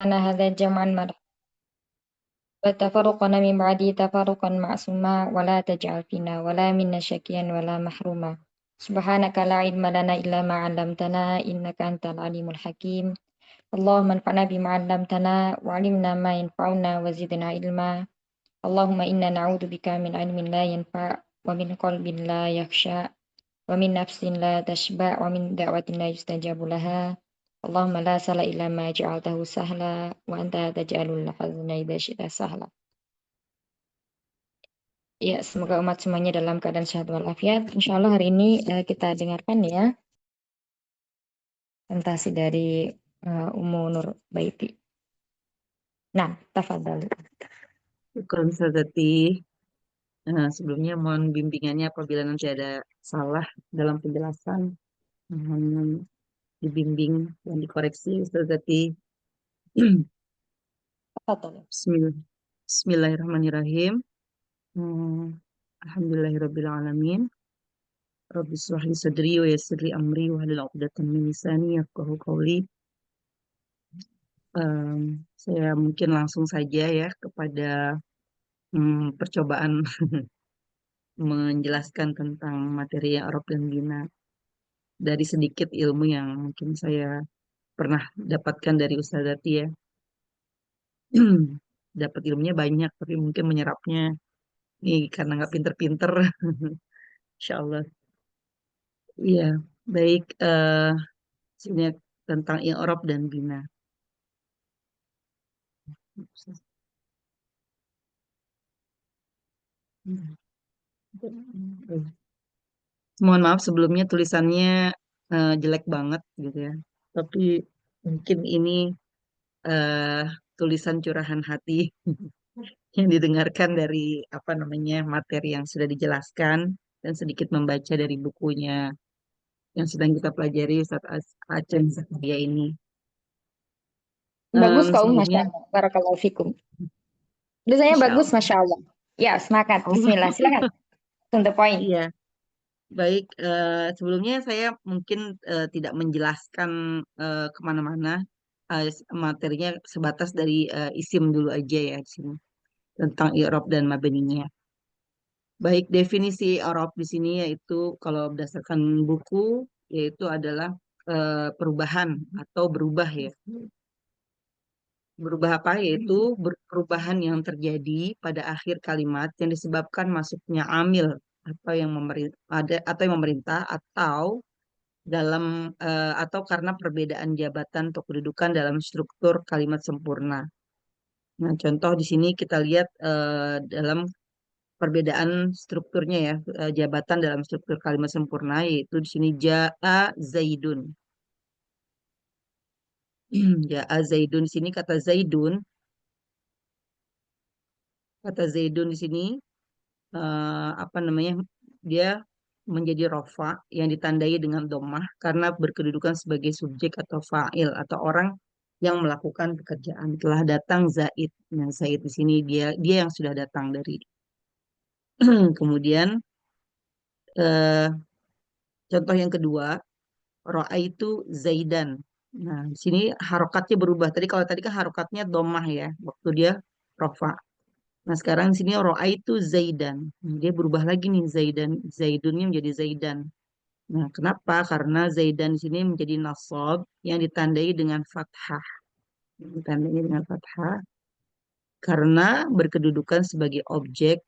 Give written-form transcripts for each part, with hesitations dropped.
هذا جمعا مرحبا وتفرقنا من بعده تفرقا معصوما ولا تجعل فينا ولا منا شقيا ولا محروما سبحانك لا علم لنا إلا ما علمتنا إنك أنت العليم الحكيم اللهم انفعنا بما علمتنا وعلمنا ما ينفعنا وزدنا علما اللهم إنا نعوذ بك من علم لا ينفع ومن قلب لا يخشى ومن نفس لا تشبع ومن دعوة لا يستجاب لها اللهم لا سهل إلا ما جعلته سهلا وأنت تجعل الحزن إذا شئت سهلا. Ya, semoga umat semuanya dalam keadaan sehat walafiat. Insya Allah hari ini kita dengarkan ya presentasi dari Ummu Nur Baiti. Nah, tafadhal. Syukran Ustazati. Sebelumnya mohon bimbingannya apabila nanti ada salah dalam penjelasan. Mohon dibimbing dan dikoreksi Ustazati. Tafadhal. Bismillahirrahmanirrahim. Alhamdulillahirabbil alamin. Rabbi shrah li sadri wa yassir li amri wahlul 'uqdatam min lisani yafqahu qawli. Saya mungkin langsung saja ya kepada percobaan menjelaskan tentang materi Arab dan Bina dari sedikit ilmu yang mungkin saya pernah dapatkan dari Ustazati ya. Dapat ilmunya banyak, tapi mungkin menyerapnya nih karena nggak pinter-pinter. Insya Allah. Iya, baik. Sebenarnya tentang i'rab dan bina. Mohon maaf sebelumnya tulisannya jelek banget gitu ya. Tapi mungkin ini eh, tulisan curahan hati yang didengarkan dari apa namanya materi yang sudah dijelaskan dan sedikit membaca dari bukunya yang sedang kita pelajari Ustadz Aceh Zakaria ini. Bagus kok, Masya Sebelumnya, Allah. Barakallahu fikum. Tulisannya Insya bagus, Allah. Masya Allah. Ya, semangat. Allah, Bismillah. Silakan. To the point. iya. Baik, sebelumnya saya mungkin tidak menjelaskan kemana-mana. Materinya sebatas dari isim dulu aja ya di sini tentang i'rab dan mabninya. Baik, definisi i'rab di sini yaitu kalau berdasarkan buku yaitu adalah perubahan atau berubah ya. Berubah apa? Yaitu perubahan yang terjadi pada akhir kalimat yang disebabkan masuknya amil atau yang memerintah atau dalam atau karena perbedaan jabatan atau kedudukan dalam struktur kalimat sempurna. Nah, contoh di sini kita lihat dalam perbedaan strukturnya ya, jabatan dalam struktur kalimat sempurna yaitu di sini jaa zaidun. Jaa zaidun di sini kata zaidun di sini apa namanya dia menjadi rofa yang ditandai dengan domah karena berkedudukan sebagai subjek atau fa'il atau orang yang melakukan pekerjaan telah datang Zaid. Nah, Zaid di sini dia yang sudah datang dari kemudian eh, contoh yang kedua roa itu Zaidan. Nah, di sini harokatnya berubah. Tadi kan harokatnya domah ya waktu dia rofa. Nah, sekarang di sini roa itu Zaidan. Nah, dia berubah lagi nih Zaidunnya menjadi Zaidan. Nah, kenapa? Karena Zaidan di sini menjadi nasab yang ditandai dengan fathah. Ditandai dengan fathah karena berkedudukan sebagai objek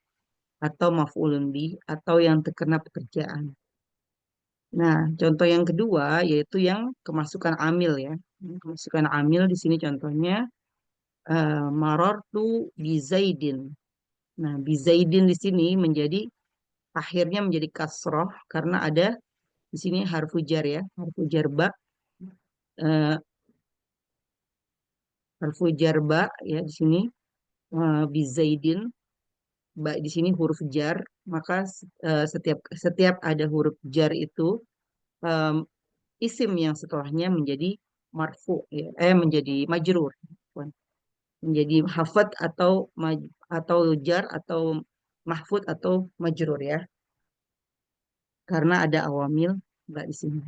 atau maf'ulun bih atau yang terkena pekerjaan. Nah, contoh yang kedua yaitu yang kemasukan amil ya. Kemasukan amil di sini contohnya marortu bi Zaidin. Nah, bi Zaidin di sini menjadi akhirnya menjadi kasroh karena ada di sini harfu jar ya, harfu jar ba. eh, Harfu jar ba ya di sini bizaidin ba di sini huruf jar maka setiap ada huruf jar itu em, isim yang setelahnya menjadi marfu ya, menjadi majrur menjadi hafad atau jar atau mahfud atau majrur ya karena ada awamil mbak di sini.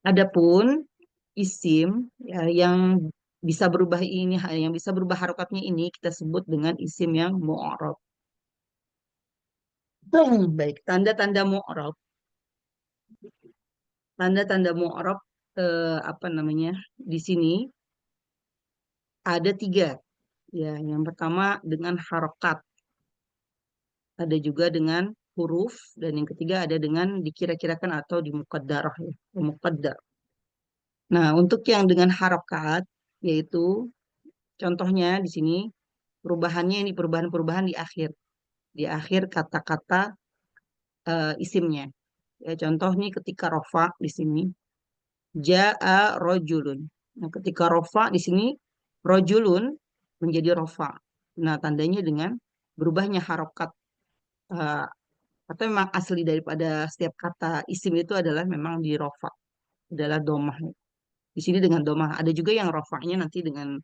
Adapun isim ya, yang bisa berubah ini, yang bisa berubah harokatnya ini kita sebut dengan isim yang mu'rab. Baik, tanda-tanda mu'rab. Tanda-tanda mu'rab apa namanya? Di sini ada tiga. Ya, yang pertama dengan harokat, ada juga dengan huruf, dan yang ketiga ada dengan dikira-kirakan atau dimukaddarah ya, mukaddar. Nah, untuk yang dengan harokat, yaitu contohnya di sini perubahannya ini perubahan-perubahan di akhir kata-kata isimnya. Ya, contoh nih ketika rofa di sini jaa rojulun. Nah, ketika rofa di sini rojulun menjadi rofa. Nah, tandanya dengan berubahnya harokat eh, atau memang asli daripada setiap kata isim itu adalah memang di rofa, adalah domah. Di sini dengan domah. Ada juga yang rofanya nanti dengan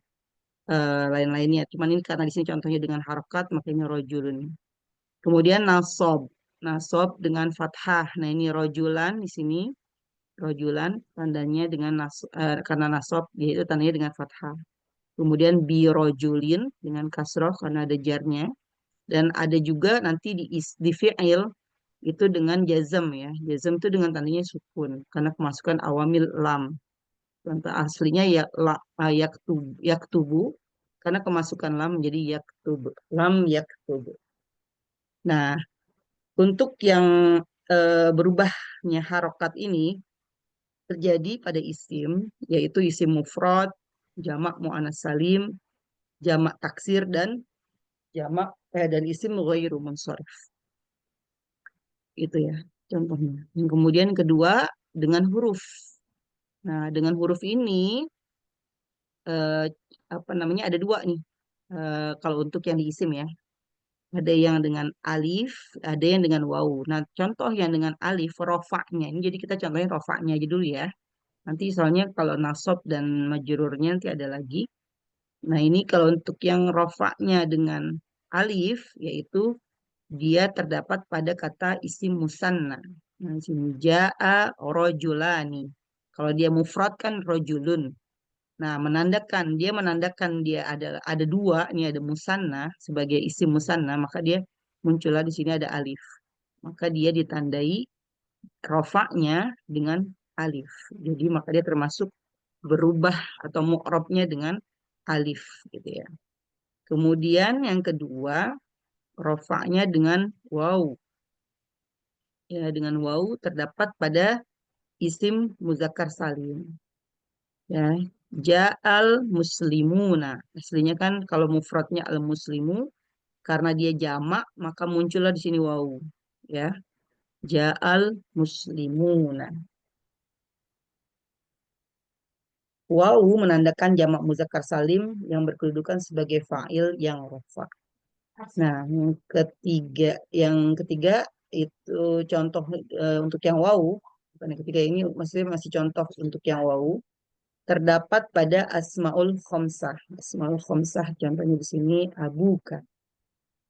lain-lainnya. Cuman ini karena di sini contohnya dengan harokat, makanya rojulun. Kemudian nasob. Nasob dengan fathah. Nah, ini rojulan di sini. Rojulan tandanya dengan karena nasob, yaitu tandanya dengan fathah. Kemudian birojulin dengan kasroh karena ada jarnya. Dan ada juga nanti di fi'il itu dengan jazm ya. Jazm itu dengan tandanya sukun karena kemasukan awamil lam. Contoh aslinya ya yaktubu karena kemasukan lam menjadi yaktubu. Lam yaktubu. Nah, untuk yang berubahnya harokat ini terjadi pada isim, yaitu isim mufrad, jamak muannas salim, jamak taksir dan isim ghairu munsharif. Itu ya contohnya. Yang kemudian kedua dengan huruf. Nah, dengan huruf ini eh, apa namanya ada dua nih. Kalau untuk yang di isim ya, ada yang dengan alif, ada yang dengan waw. Nah, contoh yang dengan alif, rofaknya. Ini jadi kita contohin rofaknya aja dulu ya. Nanti soalnya kalau nasab dan majrurnya nanti ada lagi. Nah, ini kalau untuk yang rofaknya dengan alif, yaitu dia terdapat pada kata isim musanna. Nah, di sini ja'a rojulani. Kalau dia mufrad kan rojulun. Nah, dia menandakan dia ada dua, ini ada musanna sebagai isim musanna, maka dia muncullah di sini ada alif. Maka dia ditandai rofaknya dengan alif. Jadi maka dia termasuk berubah atau mu'rabnya dengan alif gitu ya. Kemudian yang kedua, rofaknya dengan waw. Ya, dengan waw terdapat pada isim muzakkar salim. Ya, ja'al muslimuna. Aslinya kan kalau mufradnya al muslimu karena dia jamak maka muncullah di sini waw. Ya, ja'al muslimuna. Waw menandakan jamak muzakkar salim yang berkedudukan sebagai fa'il yang rafa. Nah, yang ketiga itu contoh untuk yang waw. Bukan yang ketiga ini masih contoh untuk yang waw. Terdapat pada asmaul khomsah. Asmaul khomsah contohnya di sini abuka.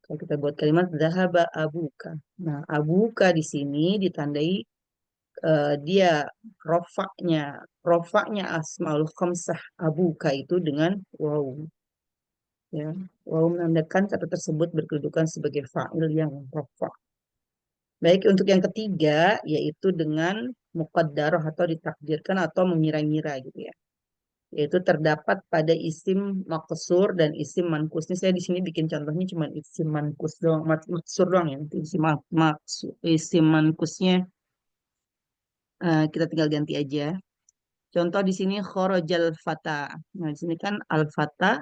Kalau kita buat kalimat zahaba abuka. Nah, abuka di sini ditandai dia rofaknya rofaknya asmaul khomsah abuka itu dengan waw. Ya, waw menandakan kata tersebut berkedudukan sebagai fa'il yang rofak. Baik untuk yang ketiga yaitu dengan muqaddarah atau ditakdirkan atau mengira-ngira gitu ya. Yaitu terdapat pada isim maksur dan isim mankus. Ini saya di sini bikin contohnya cuma isim mankus doang, maksur doang ya. Nanti isim mankusnya kita tinggal ganti aja. Contoh di sini khorojal fata. Nah, di sini kan al fata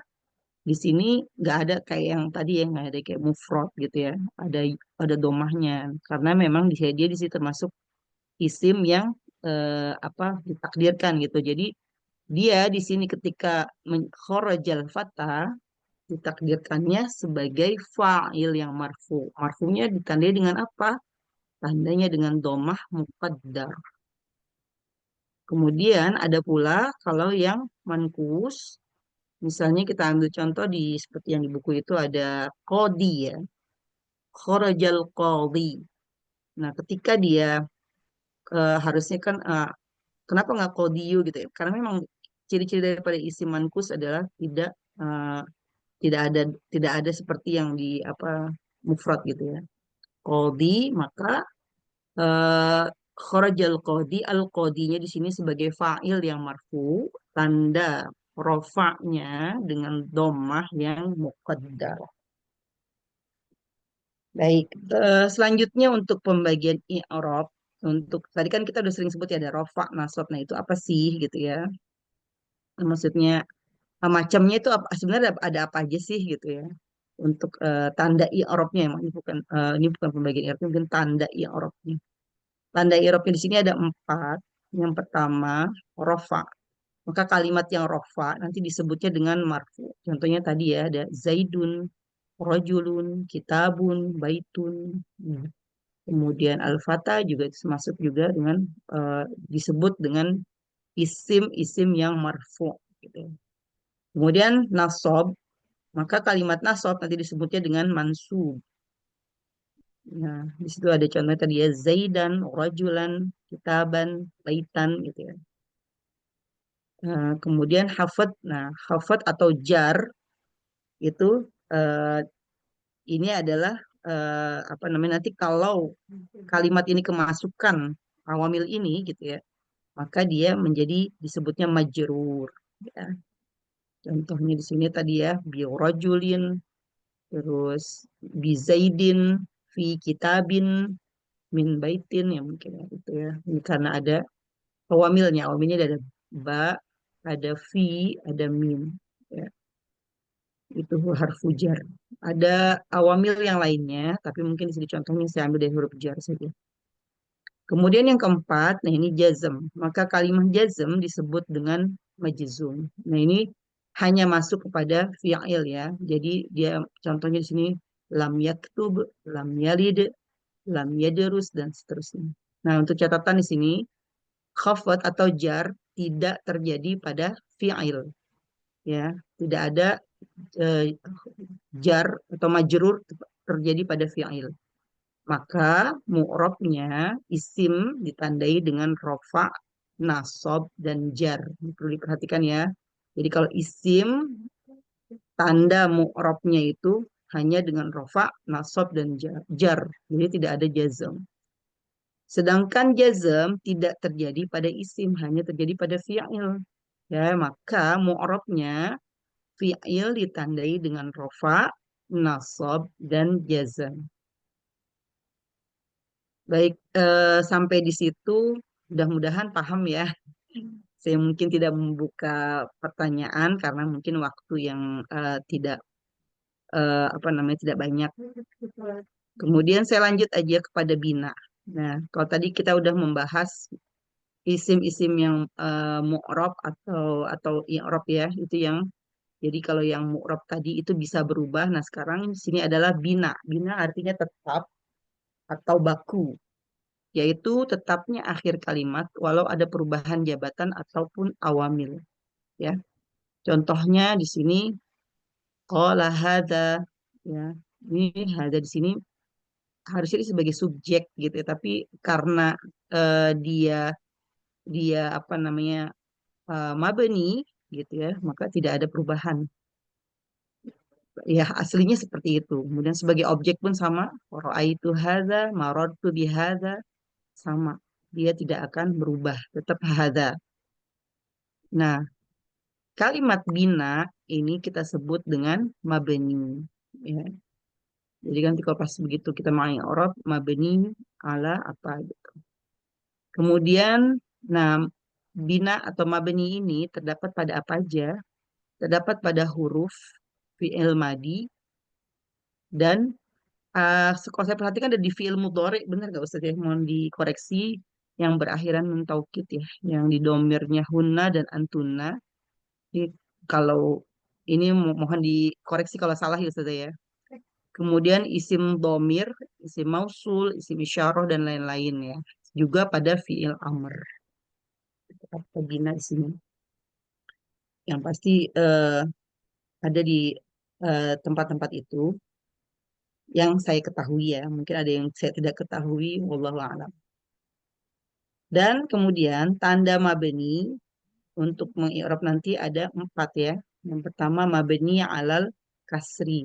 di sini nggak ada kayak yang tadi ya, nggak ada kayak mufrad gitu ya. Ada domahnya karena memang dia di sini termasuk isim yang apa ditakdirkan gitu. Jadi dia di sini ketika kharajal fatah ditakdirkannya sebagai fa'il yang marfu. Marfunya ditandai dengan apa? Tandanya dengan domah muqaddar. Kemudian ada pula kalau yang mankus, misalnya kita ambil contoh di seperti yang di buku itu ada qadi ya, kharajal qadi. Nah, ketika dia harusnya kan kenapa nggak qadiyu gitu ya? Karena memang ciri-ciri daripada isim mankus adalah eh, tidak ada tidak ada seperti yang di apa mufrad gitu ya. Qadhi maka eh kharajal qadhi al qadhinya di sini sebagai fa'il yang marfu, tanda rofaknya dengan dhammah yang muqaddar. Baik, selanjutnya untuk pembagian i'rab, untuk tadi kan kita udah sering sebut ya ada rofa, nasab. Nah, itu apa sih gitu ya? Maksudnya macamnya itu sebenarnya ada apa aja sih gitu ya? Untuk tanda i'rabnya emang ini bukan pembagian i'rab, mungkin tanda i'rabnya. Tanda i'rabnya di sini ada 4. Yang pertama rofa. Maka kalimat yang rofa nanti disebutnya dengan marfu. Contohnya tadi ya ada zaidun, rajulun, kitabun, baitun. Nah, kemudian al-fata juga masuk juga dengan eh, disebut dengan isim-isim yang marfu gitu. Kemudian nasab, maka kalimat nasab nanti disebutnya dengan mansub. Nah, di situ ada contoh tadi ya zaidan, rajulan, kitaban, baitan gitu ya. Kemudian hafad, nah hafad atau jar itu eh, ini adalah apa namanya nanti kalau kalimat ini kemasukan awamil ini gitu ya, maka dia menjadi disebutnya majrur. Ya. Contohnya di sini tadi ya, biorajulin, terus bizaidin, fi kitabin, min baitin ya mungkin ya itu ya. Ini karena ada awamilnya, awamilnya ada ba, ada fi, ada min. Ya, itu harfu jar. Ada awamil yang lainnya, tapi mungkin di sini contohnya saya ambil dari huruf jar saja. Kemudian yang keempat, nah ini jazm. Maka kalimat jazm disebut dengan majzum. Nah ini hanya masuk kepada fi'il ya. Jadi dia contohnya di sini lam yaktub, lam yalid, lam yadrus dan seterusnya. Nah untuk catatan di sini khafat atau jar tidak terjadi pada fi'il ya. Tidak ada eh, jar atau majrur terjadi pada fi'il. Maka mu'rabnya isim ditandai dengan rofa, nasab, dan jar. Ini perlu diperhatikan ya. Jadi kalau isim, tanda mu'rabnya itu hanya dengan rofa, nasab, dan jar. Jadi tidak ada jazm. Sedangkan jazm tidak terjadi pada isim, hanya terjadi pada fi'il. Ya, maka mu'rabnya fi'il ditandai dengan rofa, nasab, dan jazm. Baik, sampai di situ mudah-mudahan paham ya. Saya mungkin tidak membuka pertanyaan karena mungkin waktu yang tidak apa namanya tidak banyak. Kemudian saya lanjut aja kepada bina. Nah, kalau tadi kita udah membahas isim-isim yang mu'rab atau i'rab ya, itu yang jadi kalau yang mu'rab tadi itu bisa berubah. Nah, sekarang di sini adalah bina. Bina artinya tetap atau baku, yaitu tetapnya akhir kalimat walau ada perubahan jabatan ataupun awamil ya. Contohnya di sini qala hadza ya. Ini hadza di sini harusnya dia sebagai subjek gitu ya, tapi karena dia dia apa namanya mabni gitu ya, maka tidak ada perubahan. Ya aslinya seperti itu. Kemudian sebagai objek pun sama, raaitu hadza, marartu bihadza sama. Dia tidak akan berubah, tetap hadza. Nah, kalimat bina ini kita sebut dengan mabni. Ya. Jadi nanti kalau pas begitu kita main Arab mabni ala apa gitu. Kemudian, nah bina atau mabni ini terdapat pada apa aja? Terdapat pada huruf fi'il madi dan kalau saya perhatikan ada di fi'il mudhari, benar nggak Ustaz ya? Mohon dikoreksi yang berakhiran nun taukid ya, yang di domirnya hunna dan antuna. Jadi, kalau ini mohon dikoreksi kalau salah ya Ustazah ya. Kemudian isim domir, isim mausul, isim isyarah dan lain-lain ya. Juga pada fiil amr atau bina di sini. Yang pasti ada di tempat-tempat itu yang saya ketahui ya. Mungkin ada yang saya tidak ketahui, wallahu a'lam. Dan kemudian tanda mabni untuk mengi'rab nanti ada empat ya. Yang pertama mabni alal kasri.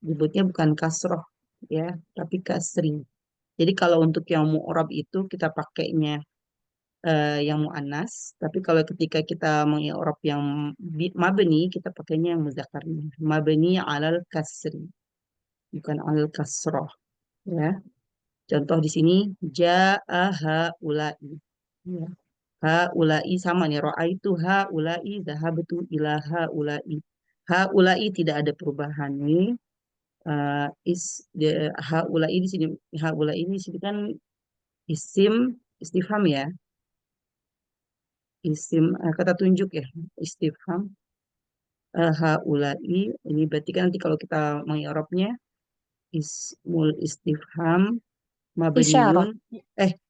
Disebutnya bukan kasroh ya, tapi kasri. Jadi kalau untuk yang mu'rab itu kita pakainya yang mu'annas, tapi kalau ketika kita mengi'rab yang mabni kita pakainya yang mudzakarnya. Mabni alal kasri, bukan alal kasroh ya. Contoh di sini jaa haula'i. Ya. Haula'i sama nih. Ra'aitu haula'i dhahabtu ila haula'i. Haula'i tidak ada perubahan nih. Haula'i di sini haula'i di sini kan isim istifham ya. Isim kata tunjuk ya. Istifham haula'i ini berarti kan nanti kalau kita mengi'rabnya ismul istifham Isyarah. mabniun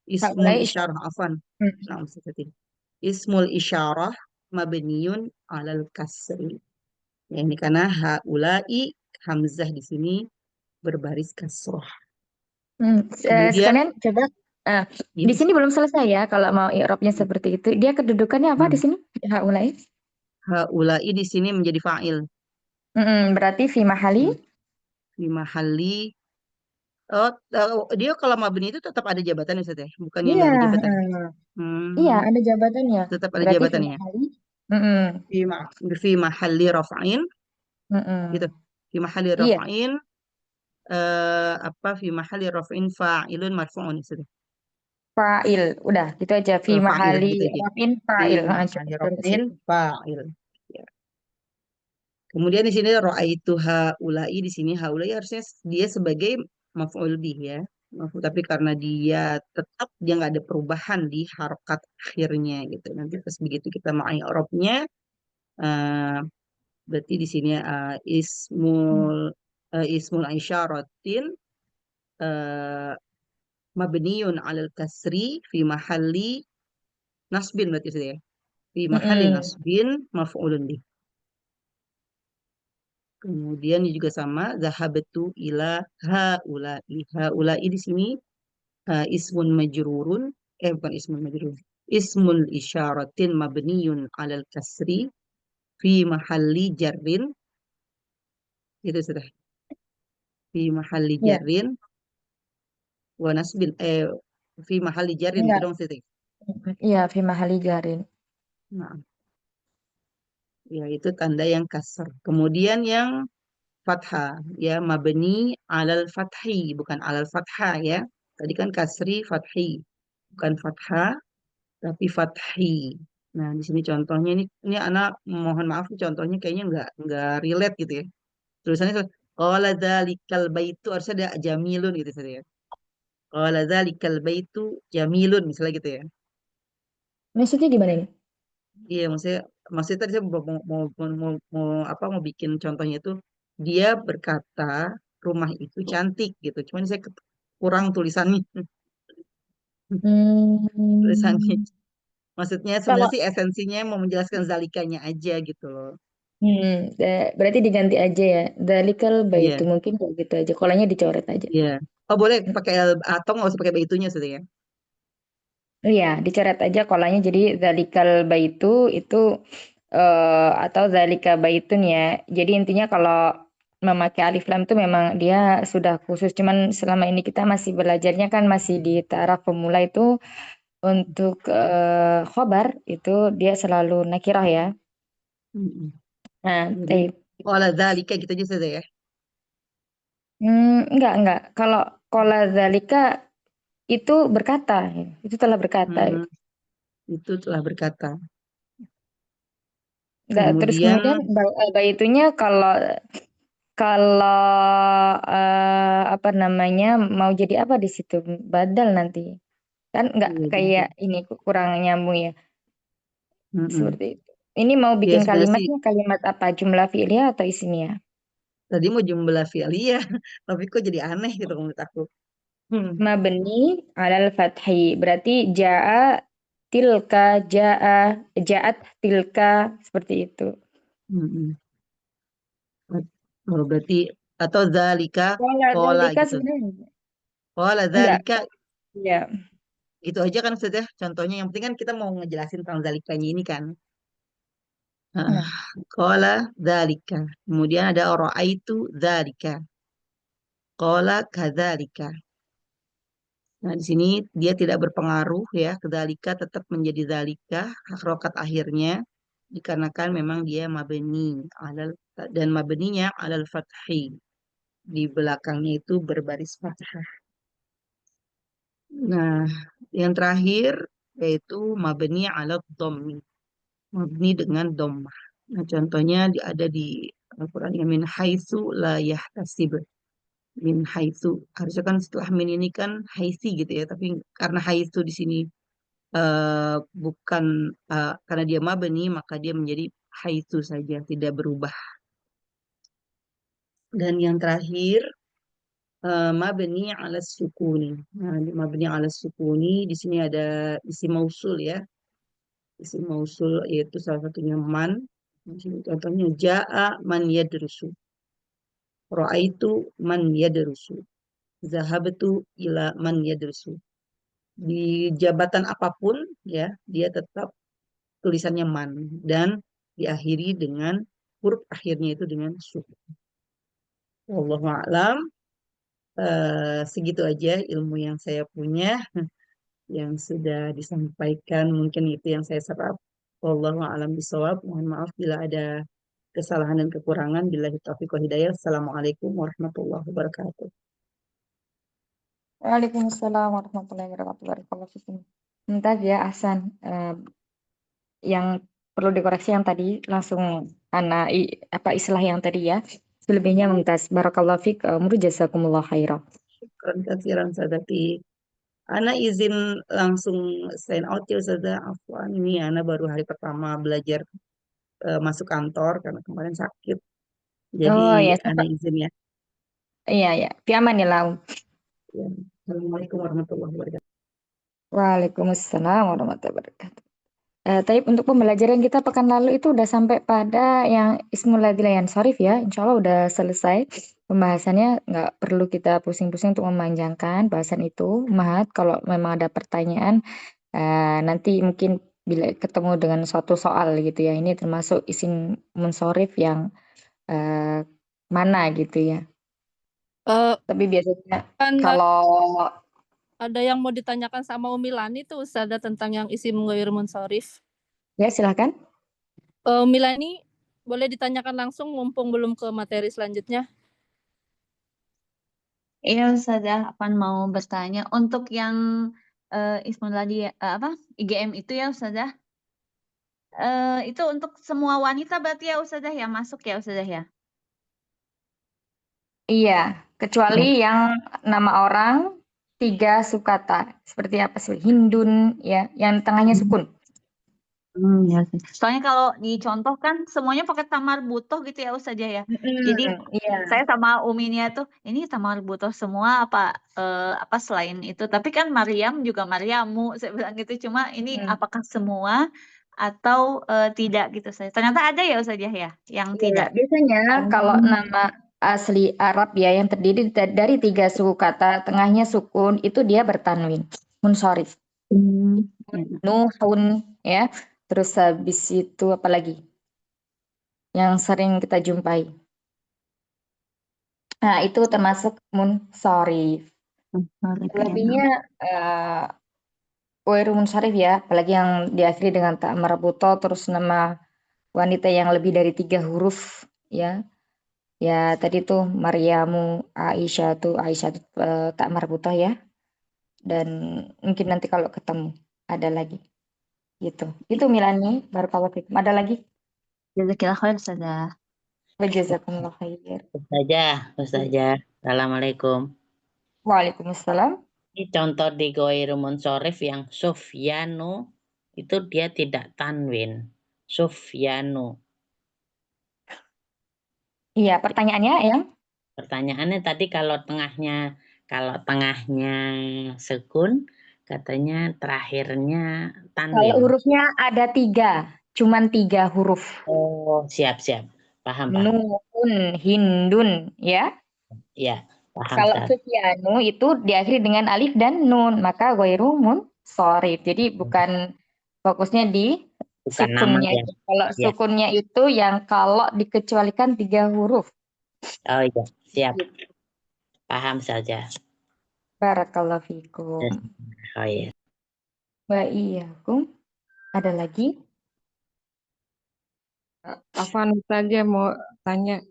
ismul Haulai isyarah. isyarah afan. Hmm. Nah, maksudnya ismul isyarah mabniun alal kasri. Ya, ini karena haulai hamzah di sini berbaris kasroh. Hmm, Kemudian sekalian coba eh, di ini sini belum selesai ya kalau mau i'rabnya seperti itu. Dia kedudukannya apa di hmm, sini? Haulai. haulai di sini menjadi fa'il. Berarti fi mahali? Hmm. Fi mahalli dia kalau mabni itu tetap ada jabatan Ustaz ya, bukannya Iya, nggak ada jabatan. iya Hmm, ada jabatannya. tetap ada Berarti fi jabatannya. mahali. Mm-mm. Fi ma fi mahalli raf'in gitu. Mm-mm. Fi mahalli Iya, raf'in apa fi mahalli raf'in fa'ilun marfu'un Ustaz ya. fa'il. Udah, gitu aja. Fi Fa'il mahali gitu aja. rafin Fi fa'il. mahalli Cukup sampai raf'in situ. fa'il. Ya. Kemudian di sini ra'aitu haula'i di sini haula'i harusnya dia sebagai maf'ul bih ya. Tapi karena dia tetap dia nggak ada perubahan di harokat akhirnya gitu. Nanti pas begitu kita mau i'rabnya eh, berarti di sini Hmm. ismul isyaratin eh, mabniun alal kasri fi mahalli nasbin berarti itu ya. Fi mahalli Mm-mm. nasbin maf'ulun bih. Kemudian ini juga sama, zahabtu ila haula'i. Haula'i di sini ismun majrurun, bukan ismun majrurun. Ismul isyaratin mabniyun alal kasri fi mahalli jarrin. Itu sudah. Fi mahalli Iya, jarrin wa nasbin. Fi mahalli jarrin gitu enggak. dong Siti. Iya, fi mahali jarin. Nah, ya itu tanda yang kasar. Kemudian yang fathah, ya mabni alal fathi, bukan alal fathah ya. Tadi kan kasri fathi, bukan fathah tapi fathi. Nah, di sini contohnya ini anak mohon maaf contohnya kayaknya nggak relate gitu ya. Tulisannya qala dzalikal baitu harusnya ada jamilun gitu saja ya. Qala dzalikal baitu jamilun misalnya gitu ya. Maksudnya gimana ini? Iya, maksudnya tadi saya apa mau bikin contohnya itu dia berkata rumah itu cantik gitu. Cuman saya kurang tulisannya. Tulisannya. Hmm, Maksudnya kalau sebenarnya sih esensinya mau menjelaskan zalikanya aja gitu loh. berarti diganti aja ya. Dalikal baitu Iya. mungkin kayak gitu aja. Kolanya dicoret aja. Iya. Oh boleh pakai atau nggak usah pakai baitunya sudah ya. Iya, dicoret aja kolanya jadi dalikal baitu itu atau zalika baitun ya. Jadi intinya kalau memakai alif lam itu memang dia sudah khusus. Cuman selama ini kita masih belajarnya kan masih di taraf pemula itu untuk khobar itu dia selalu nakirah ya. Mm-mm. Nah, Jadi wala dzalika gitu aja sudah ya. enggak. Kalau kola zalika itu berkata, itu telah berkata. Hmm, itu telah berkata. Terus kemudian Kemudian baitunya kalau kalau apa namanya mau jadi apa di situ badal nanti kan nggak iya jadi kayak ini kurang nyambung ya mm-mm. seperti itu. Ini mau Ya bikin sebenarnya sih kalimatnya kalimat apa jumlah fi'liyah atau isimnya? tadi mau jumlah fi'liyah, tapi kok jadi aneh gitu menurut aku. Hmm. Mabni alal fathi berarti tilka jaa jaat tilka seperti itu. Mm-mm. Oh, berarti atau zalika Wala kola dalika gitu. sebenarnya Kola enggak. zalika Ya. Gitu aja kan Ustaz ya contohnya. Yang penting kan kita mau ngejelasin tentang zalikanya ini kan. Nah, Nah, qala dzalika. Kemudian ada ra'aitu dzalika. Qala kadzalika. Nah, di sini dia tidak berpengaruh ya, kedzalika tetap menjadi zalika, harokat akhirnya dikarenakan memang dia mabni alal dan mabninya alal fathi. Di belakangnya itu berbaris fathah. Nah, yang terakhir yaitu mabni ala dhammi, mabni dengan dhammah. Nah, contohnya ada di Al-Qur'an ya min haitsu la yahtasib. Min haitsu. Harusnya kan setelah min ini kan haitsi gitu ya, tapi karena haitsu di sini bukan karena dia mabni maka dia menjadi haitsu saja, tidak berubah. Dan yang terakhir mabni ala sukuni. Nah, mabni ala sukuni di sini ada isim mausul ya. Isim mausul yaitu salah satunya man. Di sini contohnya jaa man yadrusu. Ra'aitu man yadrusu. Zahabtu ila man yadrusu. Di jabatan apapun ya, dia tetap tulisannya man dan diakhiri dengan huruf akhirnya itu dengan su. Wallahu a'lam. Segitu aja ilmu yang saya punya yang sudah disampaikan mungkin itu yang saya serap. Wallahu a'lam bishawab. Mohon maaf bila ada kesalahan dan kekurangan. Billahi taufiq wal hidayah. Assalamualaikum warahmatullahi wabarakatuh. Waalaikumsalam warahmatullahi wabarakatuh. Barakallahu fikum. Mumtaz ya, Ahsan. Yang perlu dikoreksi yang tadi langsung apa istilah yang tadi ya. Selebihnya Mumtaz. Barakallahu fik. Jazakumullah khairan. Syukran katsiran sadati. Ana izin langsung sign out ya Ustazah. Afwan, ini Ana baru hari pertama belajar masuk kantor karena kemarin sakit. Jadi Oh ya, Ana izin ya. iya ya. Fi amanillah. Ya. Assalamualaikum warahmatullahi wabarakatuh. Waalaikumsalam warahmatullahi wabarakatuh. Tapi untuk pembelajaran kita pekan lalu itu udah sampai pada yang Ismul Ladzi la Yansharif ya. Insya Allah udah selesai pembahasannya. Nggak perlu kita pusing-pusing untuk memanjangkan bahasan itu. Mahat kalau memang ada pertanyaan nanti mungkin bila ketemu dengan suatu soal gitu ya. Ini termasuk isim munsorif yang eh, mana gitu ya. Eh, Tapi biasanya kan kalau ada yang mau ditanyakan sama Umi Lani tuh Ustazah tentang yang isim ghair munsharif. ya silahkan. Umi Lani boleh ditanyakan langsung mumpung belum ke materi selanjutnya. Iya Ustazah, Apaan mau bertanya untuk yang Ismul Ladi apa IGM itu ya Ustazah, itu untuk semua wanita berarti ya Ustazah ya masuk ya Ustazah ya? Iya, kecuali yang nama orang tiga sukata. Seperti apa sih? Hindun ya, yang tengahnya sukun. Ya. Soalnya kalau dicontoh kan semuanya pakai tamar butoh gitu ya Ustazah ya. Jadi Iya. saya sama Uminia tuh ini tamar butoh semua apa selain itu. Tapi kan Maryam juga Maryamu saya bilang gitu. Cuma ini Hmm. apakah semua atau tidak gitu saya. Ternyata ada ya Ustazah ya yang Iya, tidak. biasanya kalau nama asli Arab ya yang terdiri dari tiga suku kata, tengahnya sukun, itu dia bertanwin, munsharif. Ya. Nuhun ya. Terus habis itu apa lagi? Yang sering kita jumpai. Nah, itu termasuk munsharif. Lebihnya Wairu munsharif ya, apalagi yang diakhiri dengan tak marbuto, terus nama wanita yang lebih dari tiga huruf ya. Ya tadi tuh Maryamu, Aisyah tuh tak marbuto ya. Dan mungkin nanti kalau ketemu ada lagi gitu. Itu Milani, barakallahu fikum. Ada lagi? Jazakillah khair Ustazah. Wajazakumullah khair. Ustazah, Assalamualaikum. Waalaikumsalam. Ini contoh di Ghairul Munsharif yang Sufyanu itu dia tidak tanwin. Sufyanu. Iya, pertanyaannya yang Pertanyaannya tadi kalau tengahnya sekun, katanya terakhirnya kalau tanwin. hurufnya ada tiga, cuman tiga huruf. Oh, siap. Paham. Nuhun, Hindun ya. Ya, paham. Kalau Ustaz. Sufyanu itu diakhiri dengan alif dan nun, maka ghairu shorif. Jadi bukan fokusnya di Bukan nama sukunnya ya. itu. Kalau Ya. sukunnya itu yang kalau dikecualikan 3 huruf. Oh iya, siap. Gitu. Paham saja. Barakallahu fikum. Oh iya. Wa iyyakum. Ada lagi? Afwan saja mau tanya,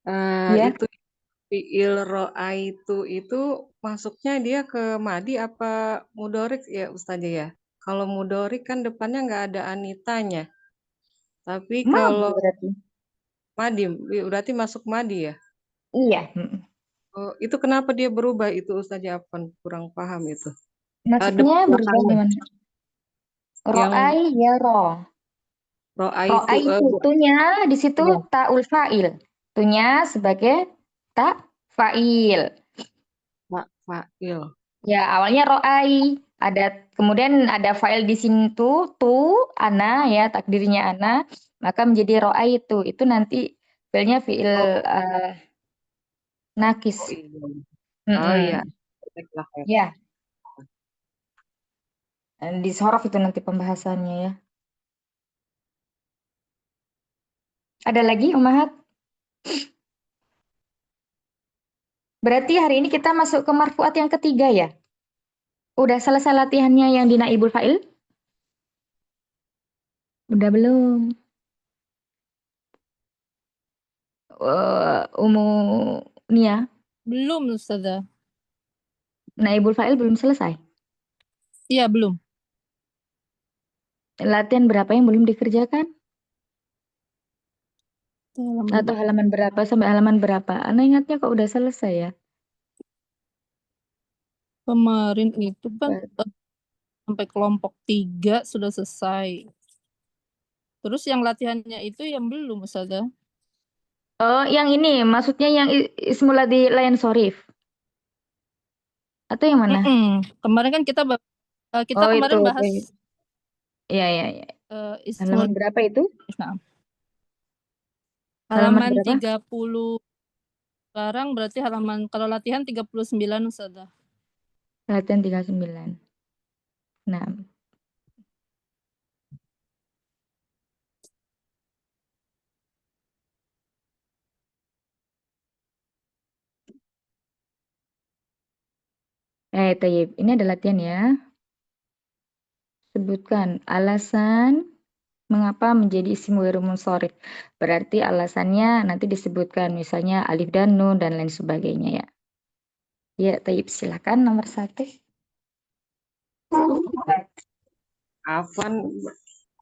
Ya. itu fiil ro'aitu itu masuknya dia ke madi apa mudorik ya Ustazah ya? Kalau mudorik kan depannya nggak ada anitanya. Tapi Madi kalau berarti. madi, berarti masuk madi ya? Iya. Oh, itu kenapa dia berubah itu Ustazah Afwan? Kurang paham itu. Maksudnya berubah Belakangnya. gimana? Yang Ro'ai ya ro. ro'aitu, Ro'ai itu tunya di situ ya, ta'ul fa'il. Tunya sebagai ta fa'il. fa'il. Ya, awalnya ro'ai. Kemudian ada fa'il di sini tuh, ana ya, takdirnya ana, maka menjadi ro'ai itu. Itu nanti fi'ilnya fi'il Oh nakis. iya. Oh iya. Baiklah, ya. Ya, di sorof itu nanti pembahasannya ya. Ada lagi, Umahat? Berarti hari ini kita masuk ke marfuat yang ketiga ya? Udah selesai latihannya yang di naibul fa'il? Udah belum? Umu Nia, Belum, Ustazah. naibul fa'il belum selesai. Iya, belum. Latihan berapa yang belum dikerjakan? Itu halaman Atau halaman berapa sampai halaman berapa? Ana ingatnya kok udah selesai ya. kemarin itu kan sampai kelompok 3 sudah selesai. Terus yang latihannya itu yang belum, Ustazah. Oh, yang ini maksudnya yang ismul ladzi la yansharif. Atau yang mana? Kemarin kan kita Oh, kemarin itu. bahas Iya, iya, iya. ismul. Halaman berapa itu? Nah, Halaman halaman berapa? 30 sekarang berarti halaman kalau latihan 39, Ustazah. Latihan 39. Nah, Tayyib. Ini ada latihan ya. Sebutkan alasan mengapa menjadi isim ghairu munsharif. Berarti alasannya nanti disebutkan misalnya alif dan nun dan lain sebagainya ya. Ya, Tayyib silakan nomor 1. Afwan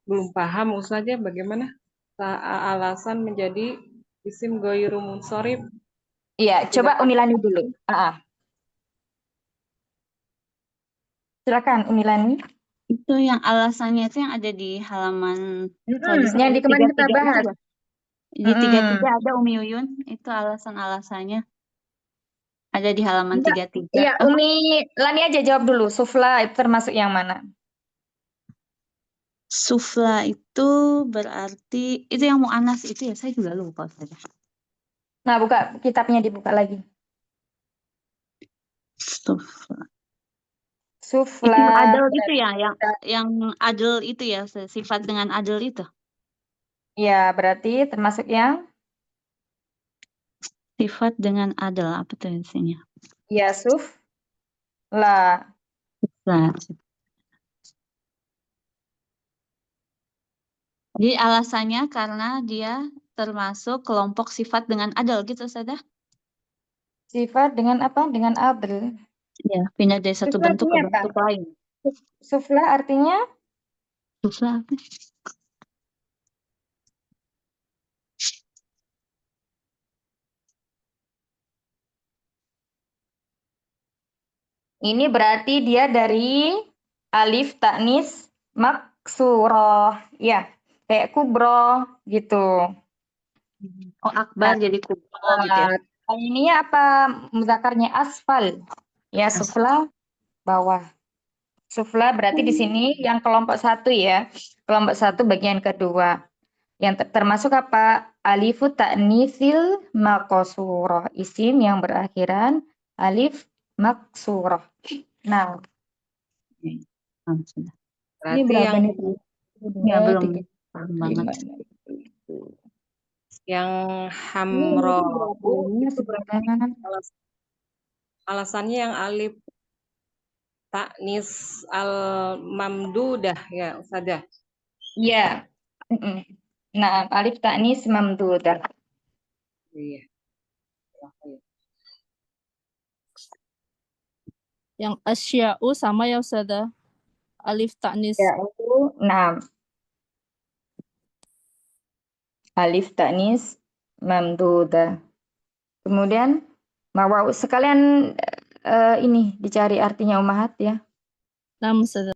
belum paham Ustazah bagaimana alasan menjadi isim ghairu munsharif. Iya, coba Umi Lani dulu. Silakan Umi Lani. Itu yang alasannya itu yang ada di halaman Yang di kemarin kita 33 bahas. itu, Bang. Di 33 ada Umi Uyun, itu alasan-alasannya. Ada di halaman 33. Iya, Umi Lani aja jawab dulu. Sufla itu termasuk yang mana? Sufla itu berarti itu yang mu'annas itu ya, saya juga lupa saja. Nah, buka kitabnya, dibuka lagi. Sufla. Sufla. Isim adil itu ya, yang adil itu ya, sifat dengan adil itu. Ya, berarti termasuk yang? Sifat dengan adil, apa tuh isinya? Ya, sufla. Nah, jadi alasannya karena dia termasuk kelompok sifat dengan adil gitu saja. Sifat dengan apa? Dengan adil. Ya, pindah dari satu Sufla bentuk ke artinya apa? bentuk lain. Sufla artinya? Sufla apa? Ini berarti dia dari alif taknis maksuroh. Ya, kayak kubro gitu. Oh, akbar jadi kubro gitu ya. Ini apa muzakarnya asfal? Ya, sufla bawah. Sufla berarti di sini yang kelompok 1 ya. Kelompok 1 bagian kedua. Yang termasuk apa? Alifu ta'nitsil maqsuroh. Isim yang berakhiran alif maksuroh. Nah, Sudah. Ini Berarti berapa yang nih? Ya, 2, belum 3, paham 4, banget. 5, 6, 7. yang Ini berapa hamro'u ini itu berarti sebenarnya? alasannya yang alif taknis al mamdudah ya Ustazah. Iya. Nah, alif ta'nis mamdudah. Iya. Yang asya'u sama ya Ustazah. Alif ta'nis. Ya, itu 6. Alif ta'nis mamdudah. Kemudian mawau sekalian ini dicari artinya umahat ya. Nam Ustazah.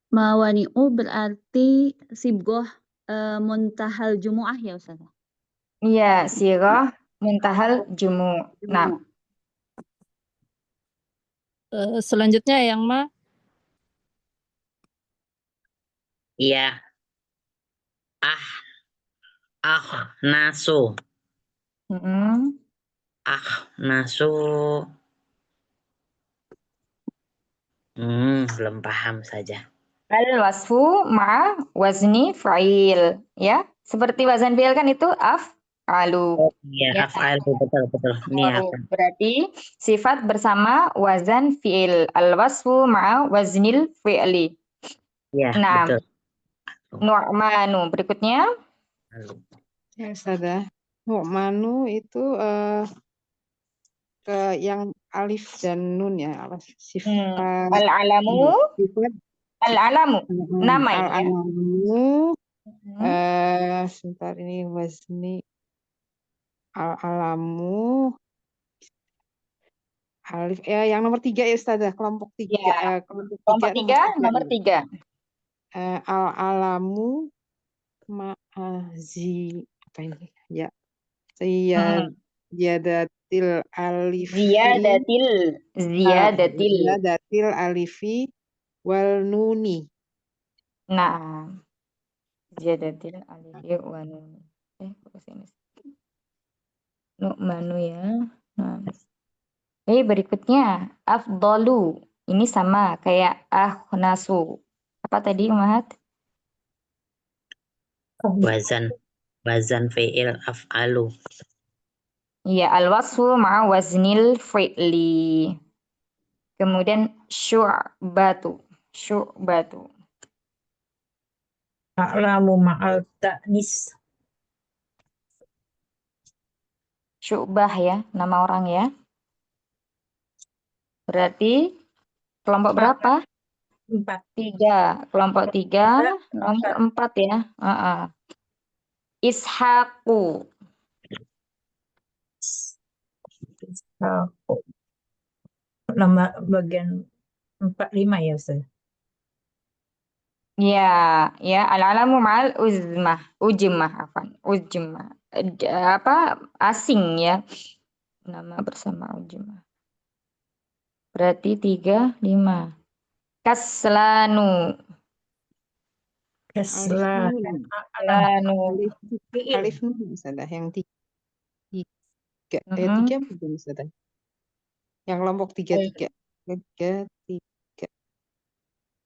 Mawani'u berarti sibgoh muntahal jumu'ah ya Ustaz. Iya, sirah muntahal jumu. Nah, Selanjutnya yang ma Iya. Nasu. Nasu. Belum paham saja. al-wasfu ma'a wazni fa'il. Ya, seperti wazan fi'il kan itu af'alu. Oh iya, Ya. af'al betul. Ini apa? Berarti sifat bersama wazan fi'il. Al-wasfu ma'a waznil fi'li. Iya, Nah, betul. nu'manu berikutnya. Ya, Ustazah. Nu'manu itu ke yang alif dan nun ya, sifat Al-alamu. sifat Al-alamu. Nama ini ya. al-alamu sebentar ini wazni al-alamu alif yang nomor 3 ya Ustazah, kelompok 3 Ya. kelompok Kelompok 3 nomor 3. al-alamu ma'azi apa ini ya ziyadatil alifi ziyadatil alifi wal nuni. Nah, ziyadatil alifi wal nuni. Nu'manu ya. Nah. Berikutnya afdalu. Ini sama kayak ahnasu. Apa tadi Umahat? Wazan fi'il af'alu. Iya, al-wasfu ma'a waznil fi'li. Kemudian syu'batu. A'lamu ma'al ta'nis. Syu'bah ya, nama orang ya. Berarti kelompok berapa? 4. 3. Kelompok 3, nomor 4 ya. Ishaqu. Nama bagian 4, 5 ya Ustaz. Ya, al-alamu ma'al ujmah. Asing ya. Nama bersama ujmah. Berarti 3, 5. Kaslanu. Alif nun Ustazah yang 3. 3 belum Ustazah. Yang kelompok 3.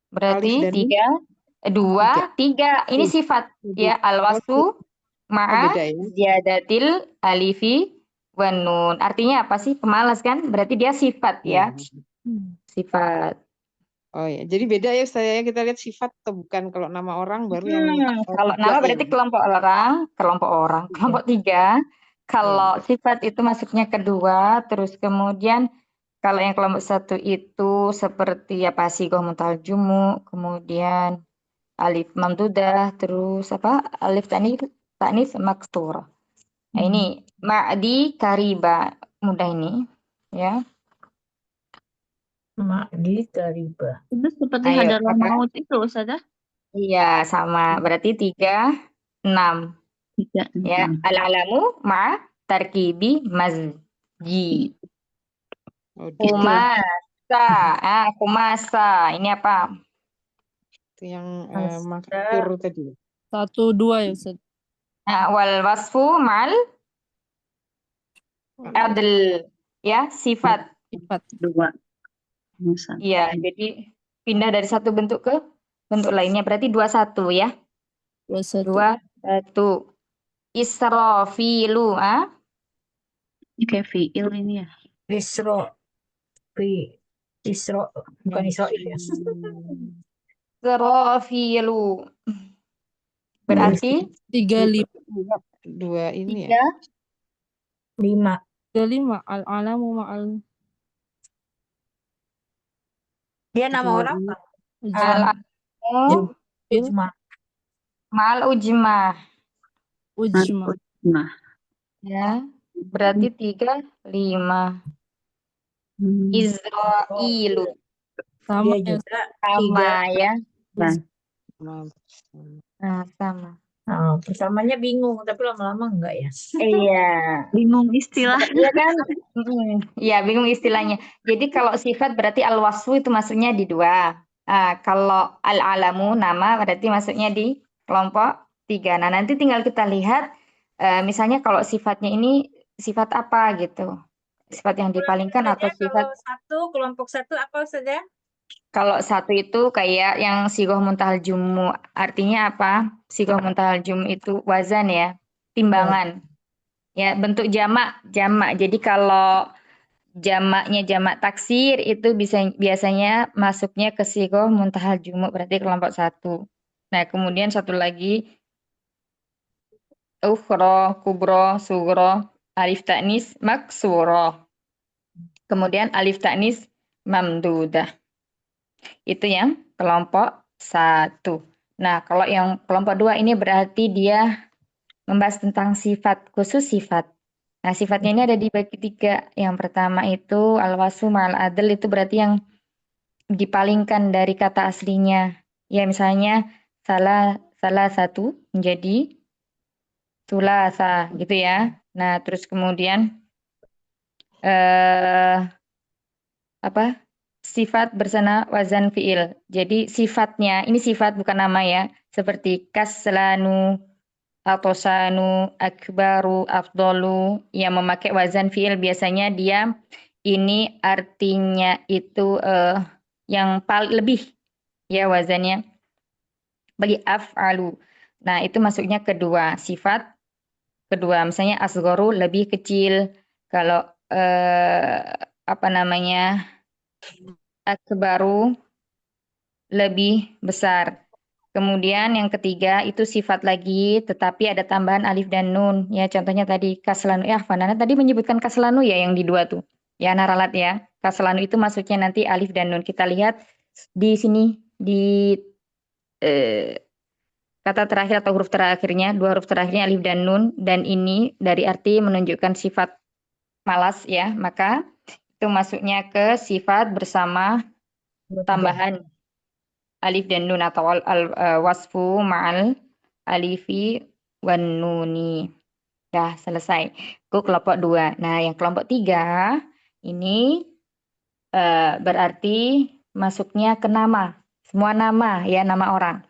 Berarti 3, 2, 3. Ini sifat ya, al-wasfu ma'a ziyadatil alifi wan nun. Artinya apa sih? Pemalas kan? Berarti dia sifat ya. Sifat. Oh ya, jadi beda ya Ustazah, kita lihat sifat atau bukan. Kalau nama orang baru yang kalau nama berarti kelompok 3. Kalau sifat itu masuknya kedua, terus kemudian kalau yang kelompok 1 itu seperti apa sih muntahal jumu, kemudian alif mamdudah, terus alif ta'nis maksur. Nah, ini ma'di kariba, mudah ini ya. Ma'di kariba. Itu seperti hadarul maut itu Ustazah. Iya, sama. Berarti 3, 6. 3. Ya, al-alamu ma tarkibi mazji. Kumasa. Ini apa? Itu yang maktur tadi. 1, 2 ya Ustaz. Wal wasfu mal adl. Ya, sifat Sifat. Dua. Misal. Iya, jadi pindah dari satu bentuk ke bentuk lainnya. Berarti 21 ya. 21. 21. Israfilu. Ini kayak fiil ini ya. Isro. Isro. Bukan Israel ya. Israfilu. Berarti 35. Dua ini ya. 5. 35. Al-alamu ma'al Dia nama Dua orang ini. apa? al-alamu fil Ujma. ma'al ujmah. ujma. Nah. Ya. Berarti 35. Israilu. Sama Dia ya. juga 3. Sama ya. Maaf. Nah, sama. Pertamanya bingung, tapi lama-lama enggak ya. Iya. Bingung istilah. Iya kan? Iya, bingung istilahnya. Jadi kalau sifat berarti al-wasfu itu masuknya di 2. Kalau al-alamu nama berarti masuknya di kelompok 3. Nah, nanti tinggal kita lihat misalnya kalau sifatnya ini sifat apa gitu. Sifat yang dipalingkan atau sifat Kelompok 1 apa saja? kalau 1 itu kayak yang sigoh muntahal jumu. Artinya apa? Sigoh muntahal jumu itu wazan ya, timbangan. Ya, bentuk jamak. Jadi kalau jamaknya jamak taksir itu biasanya masuknya ke sigoh muntahal jumu berarti kelompok 1. Nah, kemudian satu lagi ukhro, kubro, sugro, alif taknis maksuro. Kemudian alif taknis mamdudah. Itu yang kelompok 1. Nah, kalau yang kelompok 2 ini berarti dia membahas tentang sifat, khusus sifat. Nah, sifatnya ini ada dibagi 3. Yang pertama itu al-wasfu ma'al adl, itu berarti yang dipalingkan dari kata aslinya. Ya, misalnya salah satu menjadi sulasa gitu ya. Nah, terus kemudian sifat bersama wazan fiil. Jadi sifatnya, ini sifat bukan nama ya. Seperti kaslanu, atosanu, akbaru, afdolu, yang memakai wazan fiil biasanya dia ini artinya itu yang paling lebih ya wazannya bagi af'alu. Nah, itu masuknya kedua, sifat kedua. Misalnya asgoru lebih kecil. Kalau akbaru lebih besar. Kemudian yang ketiga itu sifat lagi, tetapi ada tambahan alif dan nun. Ya, contohnya tadi kaslanu. Ya, Fanana tadi menyebutkan kaslanu ya yang di 2 tuh. Ya, naralat ya. Kaslanu itu masuknya nanti alif dan nun. Kita lihat di sini di kata terakhir atau huruf terakhirnya, 2 huruf terakhirnya alif dan nun, dan ini dari arti menunjukkan sifat malas ya. Maka itu masuknya ke sifat bersama tambahan alif dan nun atau wasfu ma'al alifi wan nuni. Dah selesai. Itu kelompok 2. Nah, yang kelompok 3 ini berarti masuknya ke nama. Semua nama ya, nama orang.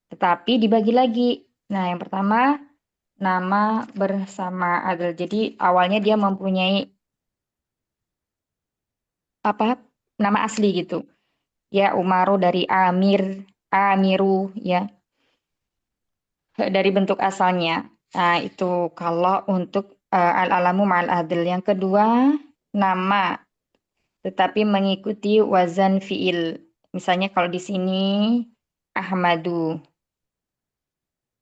Tetapi dibagi lagi. Nah, yang pertama nama bersama adil. Jadi awalnya dia mempunyai nama asli gitu. Ya, Umaru dari Amir, Amiru ya. Dari bentuk asalnya. Nah, itu kalau untuk al-alamu ma'al adil. Yang kedua, nama. Tetapi mengikuti wazan fi'il. Misalnya kalau di sini Ahmadu.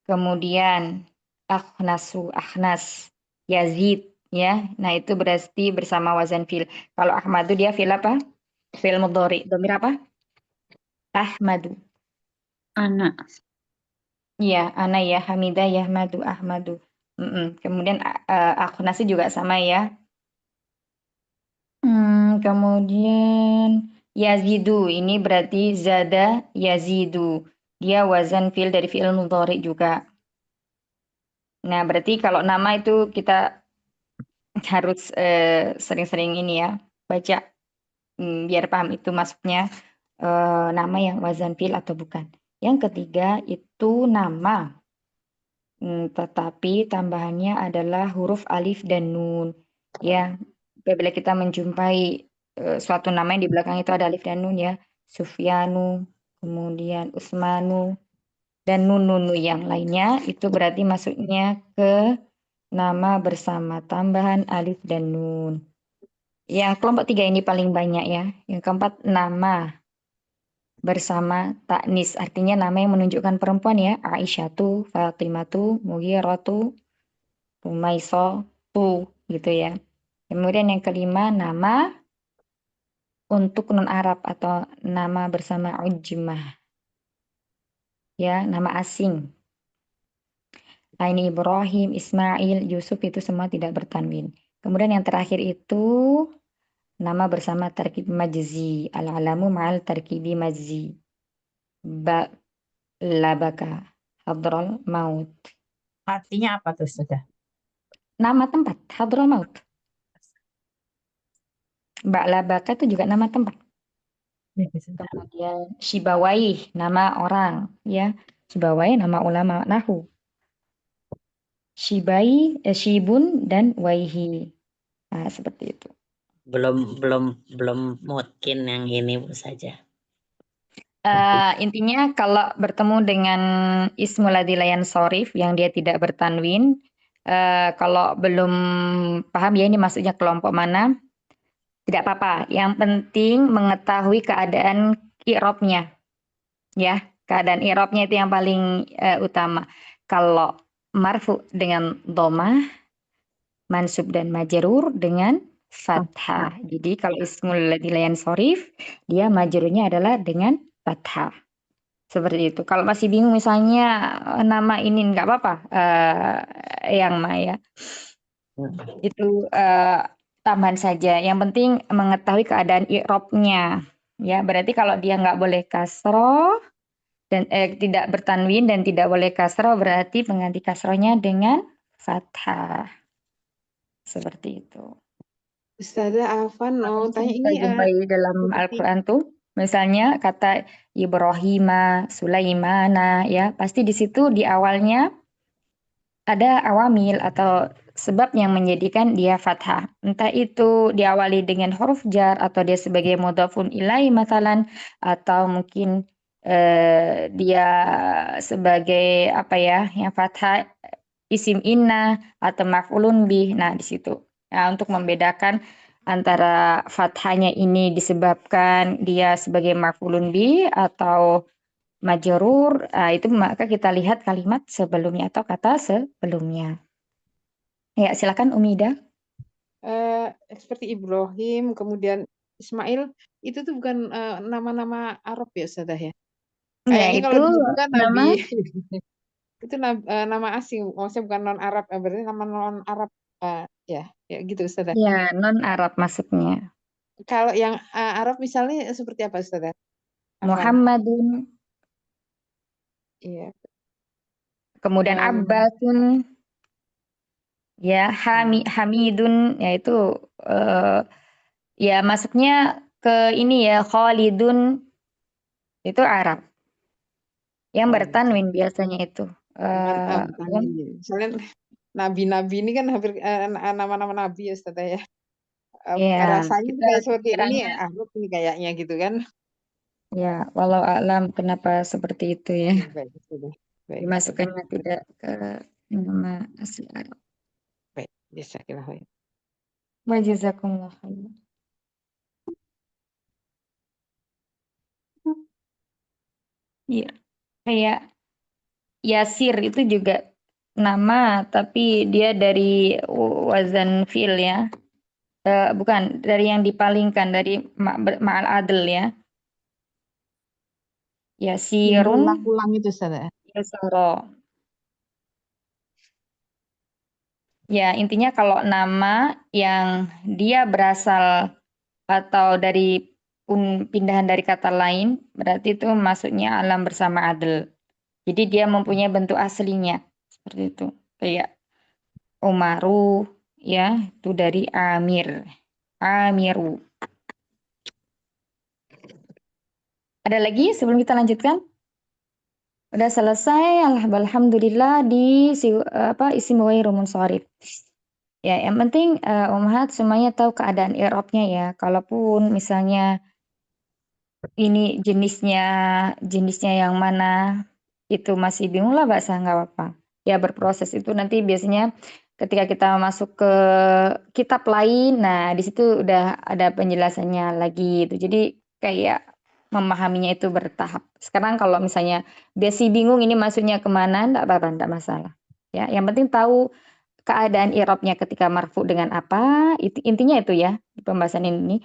Kemudian Ahnas, Yazid ya. Nah, itu berarti bersama wazan fi'il. Kalau Ahmadu dia fi'il apa? Fi'il mudhari. Dhamir apa? Ahmadu. Anak. Iya, ana ya, Hamidah, Yahmadu, Ahmadu. Kemudian Ahnas juga sama ya. Kemudian Yazidu, ini berarti zada yazidu. Dia wazan fi'il dari fi'il mudhari juga. Nah, berarti kalau nama itu kita harus sering-sering ini ya, baca biar paham itu masuknya nama yang wazan fi'il atau bukan. Yang ketiga itu nama. Tetapi tambahannya adalah huruf alif dan nun. Ya, apabila kita menjumpai suatu nama yang di belakang itu ada alif dan nun ya. Sufyanu, kemudian Usmanu, dan nun yang lainnya itu berarti masuknya ke nama bersama tambahan alif dan nun. Yang kelompok 3 ini paling banyak ya. Yang keempat nama bersama taknis, artinya nama yang menunjukkan perempuan ya. Aisyatu, Fatimatu, Mughiratu, Rumaisatu gitu ya. Kemudian yang kelima nama untuk non Arab atau nama bersama ujmah. Ya, nama asing. Nah, ini Ibrahim, Ismail, Yusuf itu semua tidak bertanwin. Kemudian yang terakhir itu nama bersama tarkib majzi. Al-alamu ma'al tarkibi majzi. Ba labaka hadral maut. Artinya apa tuh sudah? Nama tempat hadral maut. Ba labaka itu juga nama tempat. Kemudian Shibawai nama orang ya. Shibawai nama ulama nahu. Shibun dan Waihi. Nah, seperti itu. Belum mungkin yang ini Bu saja. Intinya kalau bertemu dengan ismul ladzi la yansharif yang dia tidak bertanwin, kalau belum paham ya ini maksudnya kelompok mana, tidak apa-apa. Yang penting mengetahui keadaan i'rabnya. Ya, keadaan i'rabnya itu yang paling utama. Kalau marfu dengan dhammah, mansub dan majrur dengan fathah. Jadi kalau ismul ladzi la yansharif, dia majrurnya adalah dengan fathah. Seperti itu. Kalau masih bingung misalnya nama ini nggak apa-apa, yang Maya. Itu tambahan saja. Yang penting mengetahui keadaan i'rabnya. Ya, berarti kalau dia nggak boleh kasroh dan tidak bertanwin dan tidak boleh kasroh, berarti pengganti kasrohnya dengan fathah. Seperti itu. Ustazah Afan mau tanya Kita ini jumpai dalam seperti Al-Quran tuh, misalnya kata Ibrahima, Sulaimana, ya pasti di situ di awalnya ada awamil atau sebab yang menjadikan dia fathah. Entah itu diawali dengan huruf jar atau dia sebagai mudhafun ilaih masalan, atau mungkin dia sebagai apa ya yang fathah isim inna atau maf'ulun bih. Nah, di situ. Nah, untuk membedakan antara fathahnya ini disebabkan dia sebagai maf'ulun bih atau majrur, itu maka kita lihat kalimat sebelumnya atau kata sebelumnya. Ya, silakan Umida. seperti Ibrahim, kemudian Ismail, itu tuh bukan nama-nama Arab ya Ustazah ya? Ya, Kayaknya kalau itu disebutkan nama Nabi itu nama asing, maksudnya bukan non Arab, berarti nama non Arab ya gitu Ustazah. ya non Arab maksudnya. Kalau yang Arab misalnya seperti apa Ustazah? Afwan. Muhammadun, Iya. kemudian Abbasun, ya Hamidun, ya itu ya masuknya ke ini ya Khalidun, itu Arab. Yang bertanwin biasanya itu. Misalnya nabi-nabi ini kan hampir nama-nama nabi ya Ustazah ya. Ya, Rasanya kita kayak seperti ini kiranya Arab ini kayaknya gitu kan. ya, walau alam kenapa seperti itu ya. Baik, sudah. Baik, Dimasukkannya tidak ke nama asli Arab. baik. Jazakallah khair. Wa jazakumullah khairan. Iya, kayak Yasir itu juga nama tapi dia dari wazan fi'il ya. Bukan, dari yang dipalingkan dari ma'al adl ya. Yasirun Ulang itu Ustazah. yasara. Ya, intinya kalau nama yang dia berasal atau dari pindahan dari kata lain, berarti itu masuknya alam bersama adl. Jadi dia mempunyai bentuk aslinya. Seperti itu. Kayak Umaru, ya, itu dari Amir. Amiru. Ada lagi sebelum kita lanjutkan? Udah selesai, alhamdulillah di isim ghairu munsharif. Ya, yang penting Ummahat semuanya tahu keadaan i'rabnya ya. Kalaupun misalnya ini jenisnya yang mana itu masih bingung lah Mbak Sah, nggak apa-apa. Ya berproses itu nanti biasanya ketika kita masuk ke kitab lain, nah di situ udah ada penjelasannya lagi itu. Jadi kayak memahaminya itu bertahap. Sekarang kalau misalnya Desi bingung ini maksudnya kemana, enggak apa-apa, enggak masalah. Ya, yang penting tahu keadaan i'rabnya ketika marfu dengan apa, intinya itu ya di pembahasan ini.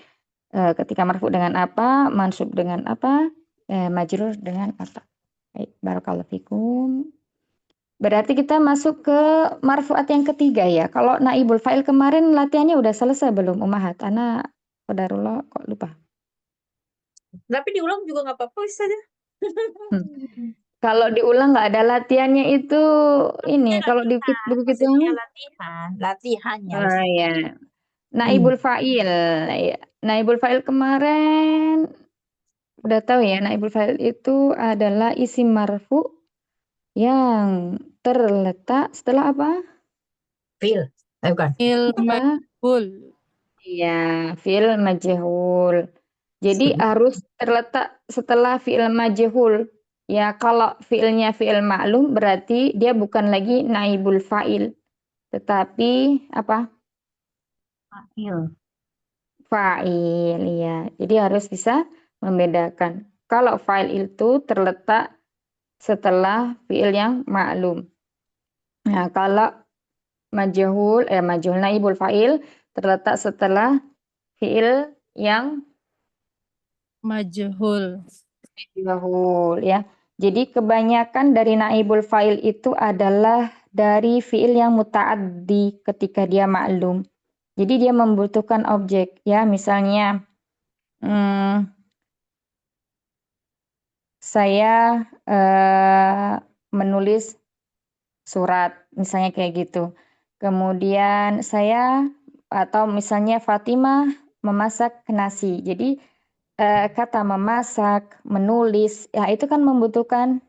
Ketika marfu dengan apa, mansub dengan apa, majrur dengan apa. Baik, barakallahu fikum. Berarti kita masuk ke marfuat yang ketiga ya. Kalau naibul fa'il kemarin latihannya udah selesai belum Ummahat? Ana qadarullah kok lupa. Tapi diulang juga nggak apa-apa Ustazah. Kalau diulang nggak ada latihannya itu ini. Maksudnya Kalau di latihan, buku kita maksudnya latihannya. ya. Naibul fa'il. Ya. Naibul fa'il kemarin udah tahu ya, naibul fa'il itu adalah isim marfu yang terletak setelah apa? Fil, bukan. Il Apa? majhul. Iya, fi'il majhul. Jadi harus terletak setelah fi'il majhul. Ya, kalau fi'ilnya fi'il ma'lum berarti dia bukan lagi naibul fa'il, tetapi apa? Fa'il. Fa'il, ya. Jadi harus bisa membedakan. Kalau fa'il itu terletak setelah fi'il yang ma'lum. Nah, kalau majhul naibul fa'il terletak setelah fi'il yang Majhul. majhul ya. Jadi kebanyakan dari naibul fa'il itu adalah dari fi'il yang muta'addi ketika dia maklum. Jadi dia membutuhkan objek ya, misalnya saya menulis surat misalnya kayak gitu. Kemudian saya atau misalnya Fatimah memasak nasi. Jadi kata memasak, menulis, ya itu kan membutuhkan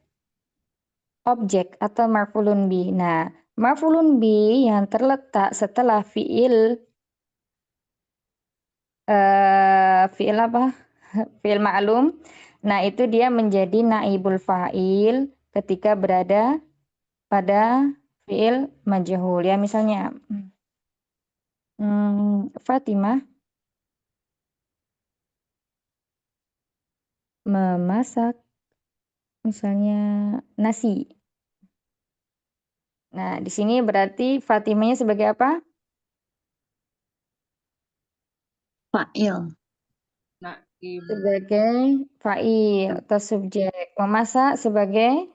objek atau maf'ulun bi. Nah, maf'ulun bi yang terletak setelah fi'il apa? Fi'il ma'lum. Nah, itu dia menjadi naibul fa'il ketika berada pada fi'il majhul. Ya, misalnya Fatimah memasak misalnya nasi. Nah, di sini berarti Fatimahnya sebagai apa? Fa'il. Sebagai fa'il atau subjek. Memasak sebagai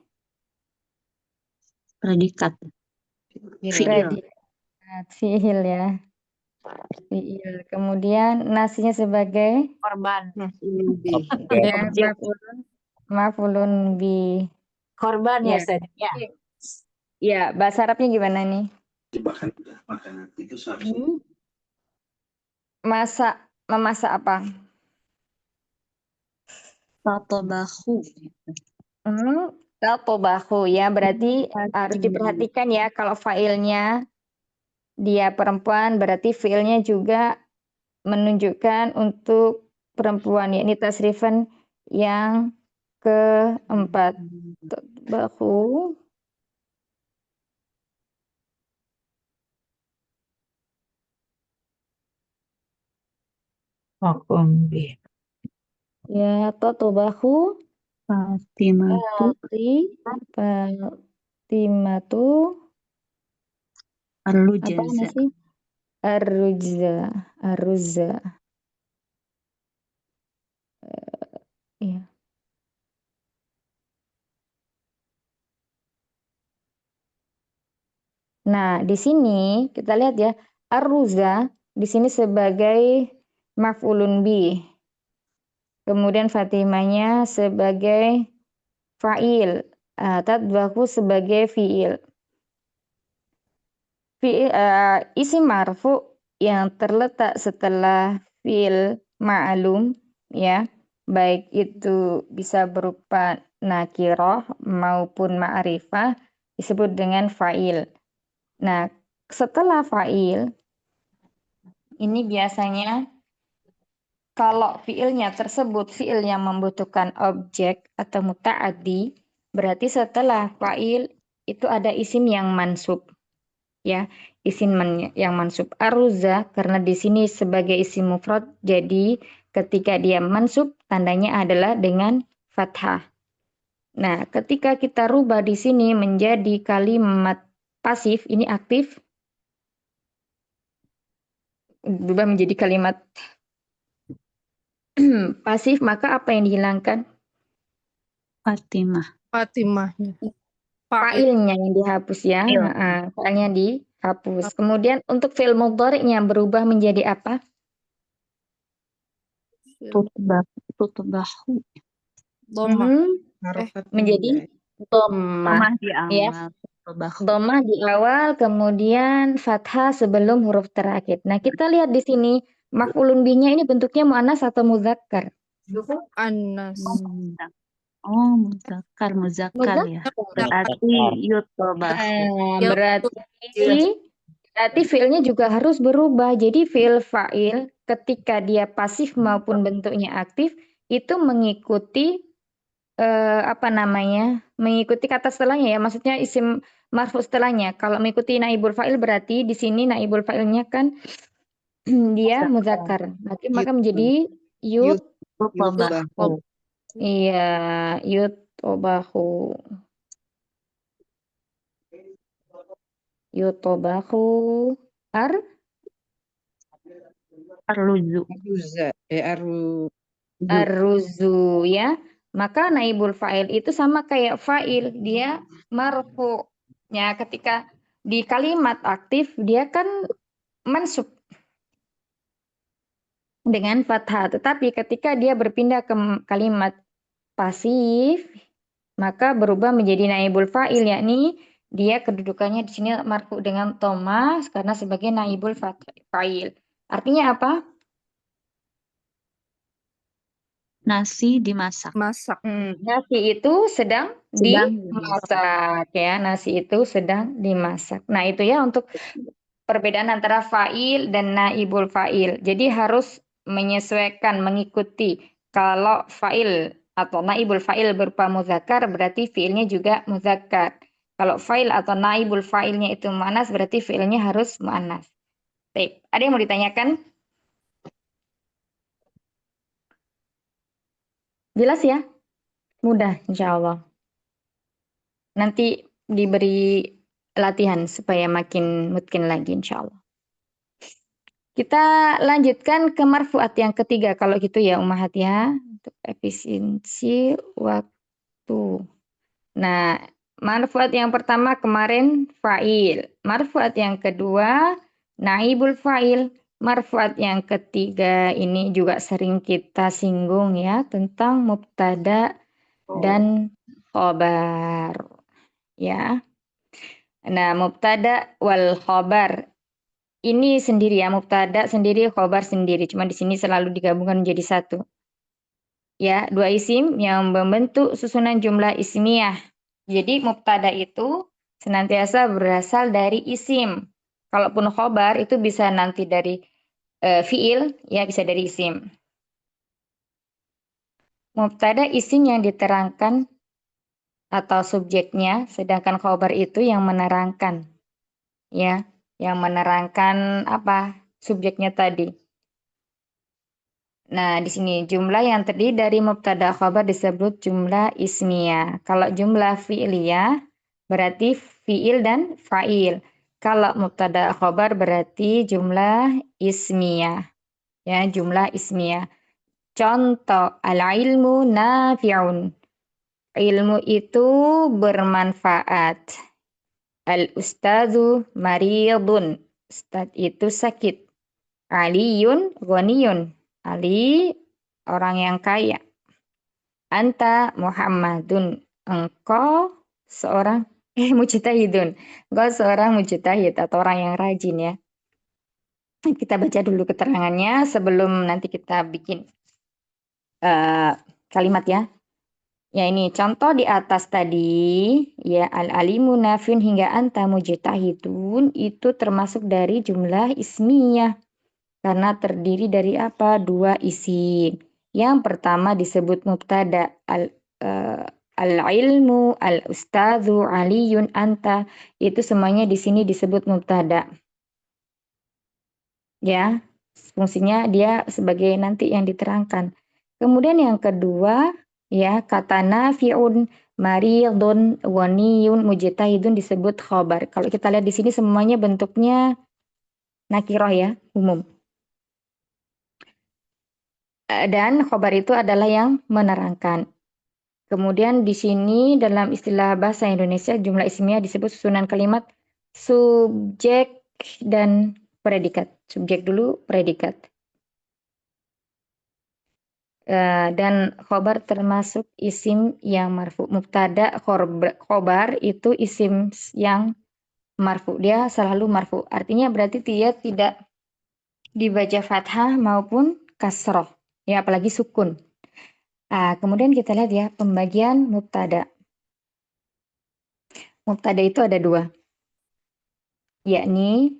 Predikat. Fi'il. predikat fi'il ya. Fi'il. Kemudian nasinya sebagai Korban. ya, maf'ulun bi. Korban ya Ya. Ustazah. Ya. Ya, bahasa Arabnya gimana nih? Memasak apa? Tatobahu. Tatobahu ya, berarti harus diperhatikan ya kalau fa'ilnya dia perempuan berarti fi'ilnya juga menunjukkan untuk perempuan yakni tasrifan yang keempat. Tatobahu Makum bi. ya, tatobahu Fatimatu Fatimatu apa Ar-Rujaza. sih? Arruzza. Iya. Nah, di sini kita lihat ya, arruza di sini sebagai maf'ulun bi. Kemudian Fatimahnya sebagai fa'il, tatbahu sebagai fi'il. Isim marfu yang terletak setelah fi'il ma'lum ya, baik itu bisa berupa nakiroh maupun ma'rifah disebut dengan fa'il. Nah, setelah fa'il Ini biasanya kalau fiilnya tersebut fiil yang membutuhkan objek atau muta'addi, berarti setelah fa'il itu ada isim yang mansub. Ya, yang mansub. Arruza karena di sini sebagai isim mufrad, jadi ketika dia mansub tandanya adalah dengan fathah. Nah, ketika kita rubah di sini menjadi kalimat pasif, ini aktif, berubah menjadi kalimat pasif, maka apa yang dihilangkan? Fatimah. Fatimahnya. Fa'il. Fa'ilnya yang dihapus ya. Fa'il. Fa'ilnya dihapus. Kemudian untuk fi'il mudhari'nya berubah menjadi apa? Tutbahu. Dhamma. Harokat Menjadi dhammah. Di Ya. awal. Tutbahu. Dhammah di awal, kemudian fathah sebelum huruf terakhir. Nah, kita lihat di sini maf'ulun bihnya ini bentuknya muannas atau muzakkar? Anas. Oh, muzakkar ya. Berarti yutobahu. Berarti fiilnya juga harus berubah. Jadi fiil fa'il ketika dia pasif maupun bentuknya aktif itu mengikuti mengikuti kata setelahnya ya. Maksudnya isim marfu setelahnya. Kalau mengikuti naibul fa'il berarti di sini naibul fa'ilnya kan dia muzakkar. Berarti maka menjadi Yutobahu. iya, yutobahu. Yutobahu Arluzu. arruzu ya. Maka naibul fa'il itu sama kayak fa'il, dia marfu. Ya, ketika di kalimat aktif dia kan mansub dengan fathah, tetapi ketika dia berpindah ke kalimat pasif maka berubah menjadi naibul fa'il, yakni dia kedudukannya di sini marfu dengan dhamma karena sebagai naibul fa'il. Artinya apa? Nasi dimasak. Masak. Nasi itu sedang dimasak ya. Nasi itu sedang dimasak. Nah, itu ya untuk perbedaan antara fa'il dan naibul fa'il. Jadi harus menyesuaikan, mengikuti. Kalau fa'il atau naibul fa'il berupa muzakkar, berarti fi'ilnya juga muzakkar. Kalau fa'il atau naibul fa'ilnya itu mu'annas, berarti fi'ilnya harus mu'annas. Baik, ada yang mau ditanyakan? Jelas ya? Mudah, insya Allah. Nanti diberi latihan supaya makin mungkin lagi, insya Allah. Kita lanjutkan ke marfuat yang ketiga kalau gitu ya Ummahat ya, untuk efisiensi waktu. Nah, marfuat yang pertama kemarin fa'il, marfuat yang kedua naibul fa'il, marfuat yang ketiga ini juga sering kita singgung ya tentang mubtada dan khobar ya. Nah, mubtada wal khobar ini sendiri ya, mubtada sendiri, khobar sendiri. Cuma di sini selalu digabungkan menjadi satu. Ya, dua isim yang membentuk susunan jumlah ismiyah. Jadi mubtada itu senantiasa berasal dari isim. Kalaupun khobar itu bisa nanti dari fiil, ya bisa dari isim. Mubtada isim yang diterangkan atau subjeknya, sedangkan khobar itu yang menerangkan. Ya, yang menerangkan apa? Subjeknya tadi. Nah, di sini jumlah yang terdiri dari mubtada khabar disebut jumlah ismiyah. Kalau jumlah fi'liyah berarti fi'il dan fa'il. Kalau mubtada khabar berarti jumlah ismiyah. Ya, jumlah ismiyah. Contoh, al-ilmu nafi'un. Ilmu itu bermanfaat. Al-ustadzu maridun. Ustadz itu sakit. Aliyun ghaniyun. Ali orang yang kaya. Anta Muhammadun. Engkau seorang mujtahidun. Engkau seorang mujtahid atau orang yang rajin ya. Kita baca dulu keterangannya sebelum nanti kita bikin kalimat ya. Ya ini contoh di atas tadi ya al-alimu nafin hingga anta mujtahidun itu termasuk dari jumlah ismiyah. karena terdiri dari apa? Dua isim. Yang pertama disebut mubtada, al-ilmu, al-ustadzu, aliyun, anta. Itu semuanya di sini disebut mubtada. Ya, fungsinya dia sebagai nanti yang diterangkan. Kemudian yang kedua, ya, kata nafi'un, maridun, waniyun, mujtahidun disebut khobar. Kalau kita lihat di sini semuanya bentuknya nakiroh ya, umum. Dan khobar itu adalah yang menerangkan. Kemudian di sini dalam istilah bahasa Indonesia jumlah ismiyah disebut susunan kalimat subjek dan predikat. Subjek dulu, predikat. Dan khobar termasuk isim yang marfu. Mubtada khobar itu isim yang marfu. Dia selalu marfu. Artinya berarti dia tidak dibaca fathah maupun kasroh. Ya, apalagi sukun. Kemudian kita lihat ya pembagian mubtada. Mubtada itu ada dua. Yakni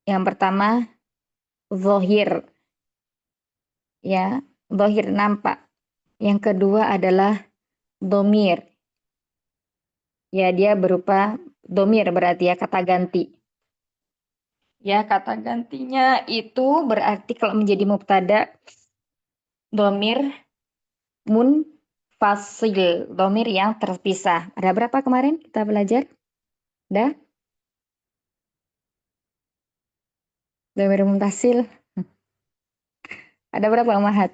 yang pertama zahir. Ya, zahir nampak. Yang kedua adalah domir. Ya, dia berupa domir berarti ya kata ganti. Ya, kata gantinya itu berarti kalau menjadi mubtada domir munfasil, domir yang terpisah. Ada berapa kemarin kita belajar? Dah? Domir munfasil. Ada berapa Mahat?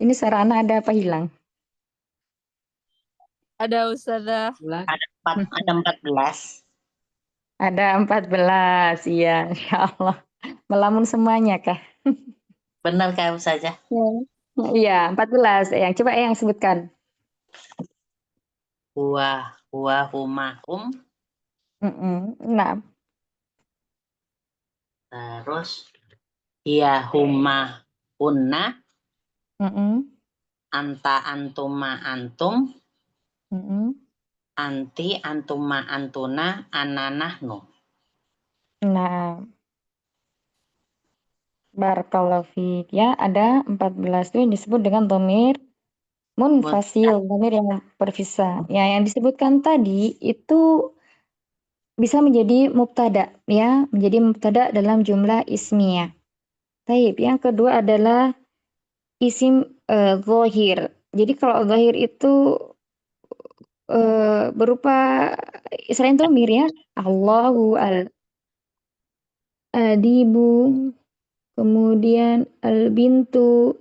Ini suara anak ada apa hilang? Ada Ustazah. Ada 14. Ada 14, iya, insya Allah. Melamun semuanya kah? Benar kah saja? Iya, 14. Yang coba yang sebutkan. Huwa, huma, Nah, terus iya, huma, unna, anta, antuma, antum, anti, antuma, antuna, ana, nahnu. nah, barakallahu fiik. Ya, ada 14 itu yang disebut dengan domir munfasil, domir yang berpisah. Ya, yang disebutkan tadi itu bisa menjadi mubtada, ya, menjadi mubtada dalam jumlah ismiyah. Taib. Yang kedua adalah isim zahir. Jadi kalau zahir itu berupa selain domir ya, Allahu al-adibu, kemudian al-bintu,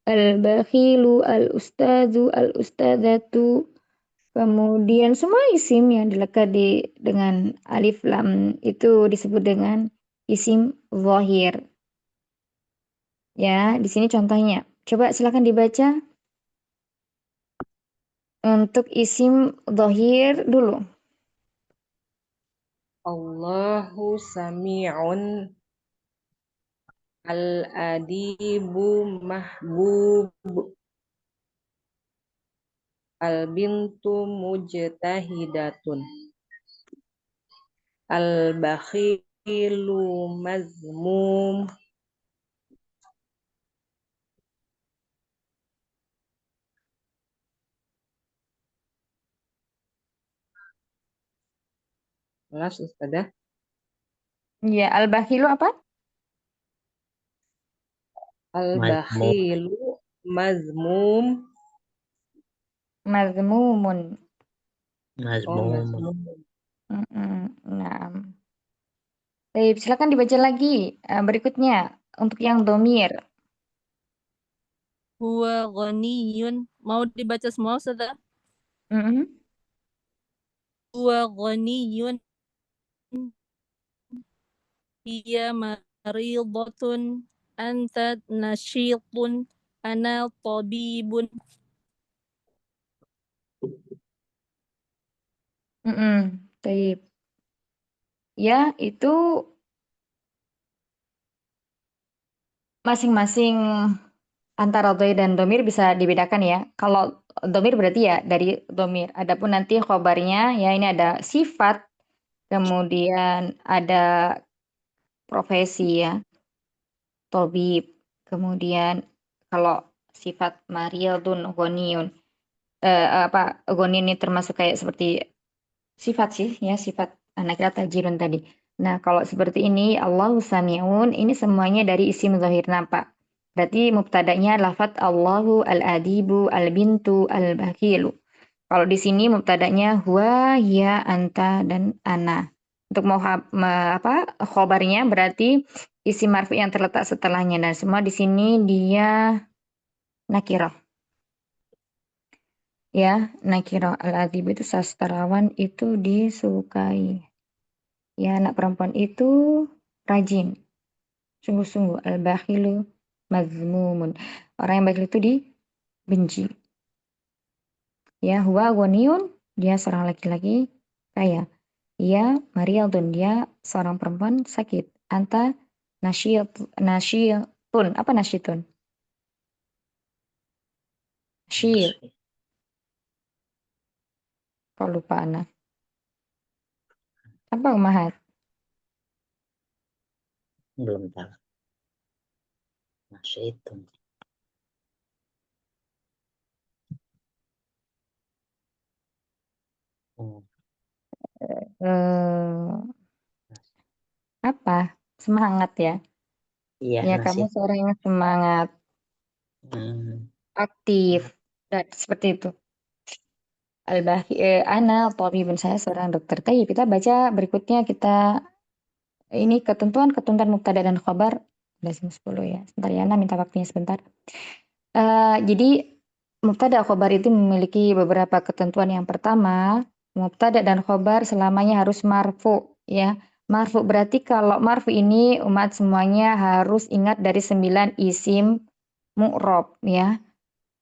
al-bakhilu, al-ustadzu, al-ustadzatu, kemudian semua isim yang dilekati dengan alif lam itu disebut dengan isim zahir. Ya, di sini contohnya. Coba silakan dibaca untuk isim zahir dulu. Allahu sami'un, al-adibu mahbub, al-bintu mujtahidatun, al-bakhilu mazmum, kelas Ustazah. Ya, al-bakhilu apa? Al-bakhilu mazmum. Mazmumun. Mazmum. Nah. Baik, silakan dibaca lagi berikutnya untuk yang domir. Huwa ghaniyun. Mau dibaca semua Ustazah? Huwa ghaniyun. Hiya maridatun. Anta nasyitun. Ana tabibun. Baik. Ya, itu masing-masing antara doi dan domir bisa dibedakan ya. Kalau domir berarti ya dari domir. Adapun nanti khobarnya ya ini ada sifat, kemudian ada profesi ya, tobib. Kemudian kalau sifat mariyadun ghaniyun, ghanin ini termasuk kayak seperti sifat sih ya, sifat anak kira tajirun tadi. Nah, kalau seperti ini Allahu sami'un, ini semuanya dari isim zahir nampak. Berarti mubtada'nya lafat Allahu al-adibu al-bintu al-bakilu. Kalau di sini mubtada'nya huwa, ya, anta, dan ana. Untuk mau khobarnya berarti isim marfu yang terletak setelahnya, dan semua di sini dia nakirah. Ya, nakirah. Al-adib itu sastrawan, itu disukai. Ya, anak perempuan itu rajin, sungguh-sungguh. Al-bakhilu mazmumun. Orang yang bakhil itu dibenci. Ya, huwa ghaniyun, dia seorang laki-laki kaya. Ya, mariyadun, dia seorang perempuan sakit. Anta nasyitun. Apa nasyitun? Nasyit. Kok lupa anak. Apa umahat? Belum tahu. Masih itu. Apa? Semangat ya? Iya, Ya, kamu seorang yang semangat, aktif, dan seperti itu. Ana thabibun, saya seorang dokter. Tapi kita baca berikutnya, kita ini ketentuan mubtada dan khabar. Udah jam 10 ya. Sebentar ya, Ana minta waktunya sebentar. Jadi mubtada khabar itu memiliki beberapa ketentuan. Yang pertama, mubtada dan khabar selamanya harus marfu ya. Marfu berarti kalau marfu ini umat semuanya harus ingat dari 9 isim mu'rob ya.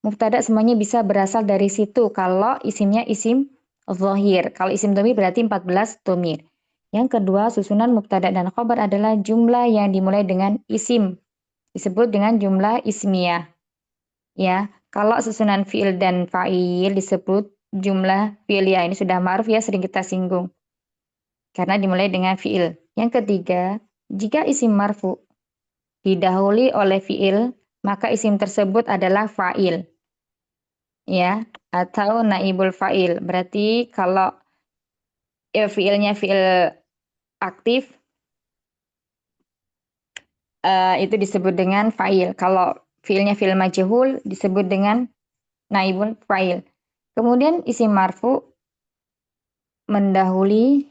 Mubtada semuanya bisa berasal dari situ kalau isimnya isim zahir. Kalau isim dhamir berarti 14 dhamir. Yang kedua, susunan mubtada dan khabar adalah jumlah yang dimulai dengan isim. Disebut dengan jumlah ismiyah. Ya, kalau susunan fi'il dan fa'il disebut jumlah fi'liyah. Ini sudah ma'ruf ya, sering kita singgung. Karena dimulai dengan fi'il. Yang ketiga, jika isim marfu didahului oleh fi'il, maka isim tersebut adalah fa'il. Ya, atau naibul fa'il. Berarti kalau fi'ilnya fi'il aktif, itu disebut dengan fa'il. Kalau fi'ilnya fi'il majhul disebut dengan naibul fa'il. Kemudian isim marfu mendahului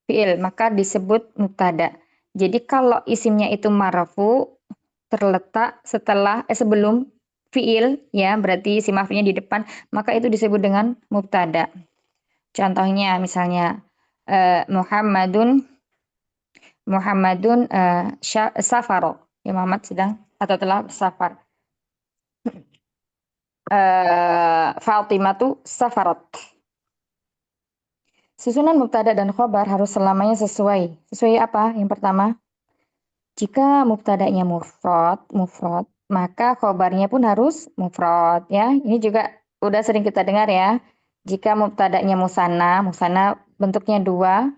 fi'il, maka disebut mubtada. Jadi kalau isimnya itu marfu terletak sebelum fi'il ya, berarti isim marfunya di depan, maka itu disebut dengan mubtada. Contohnya misalnya Muhammadun safaro. Ya, Muhammad sedang atau telah safar. Fatimatu safarat. Susunan mubtada dan khobar harus selamanya sesuai. Sesuai apa? Yang pertama, jika mubtadanya mufrad, maka khobarnya pun harus mufrad ya. Ini juga udah sering kita dengar ya. Jika mubtadanya musanna bentuknya 2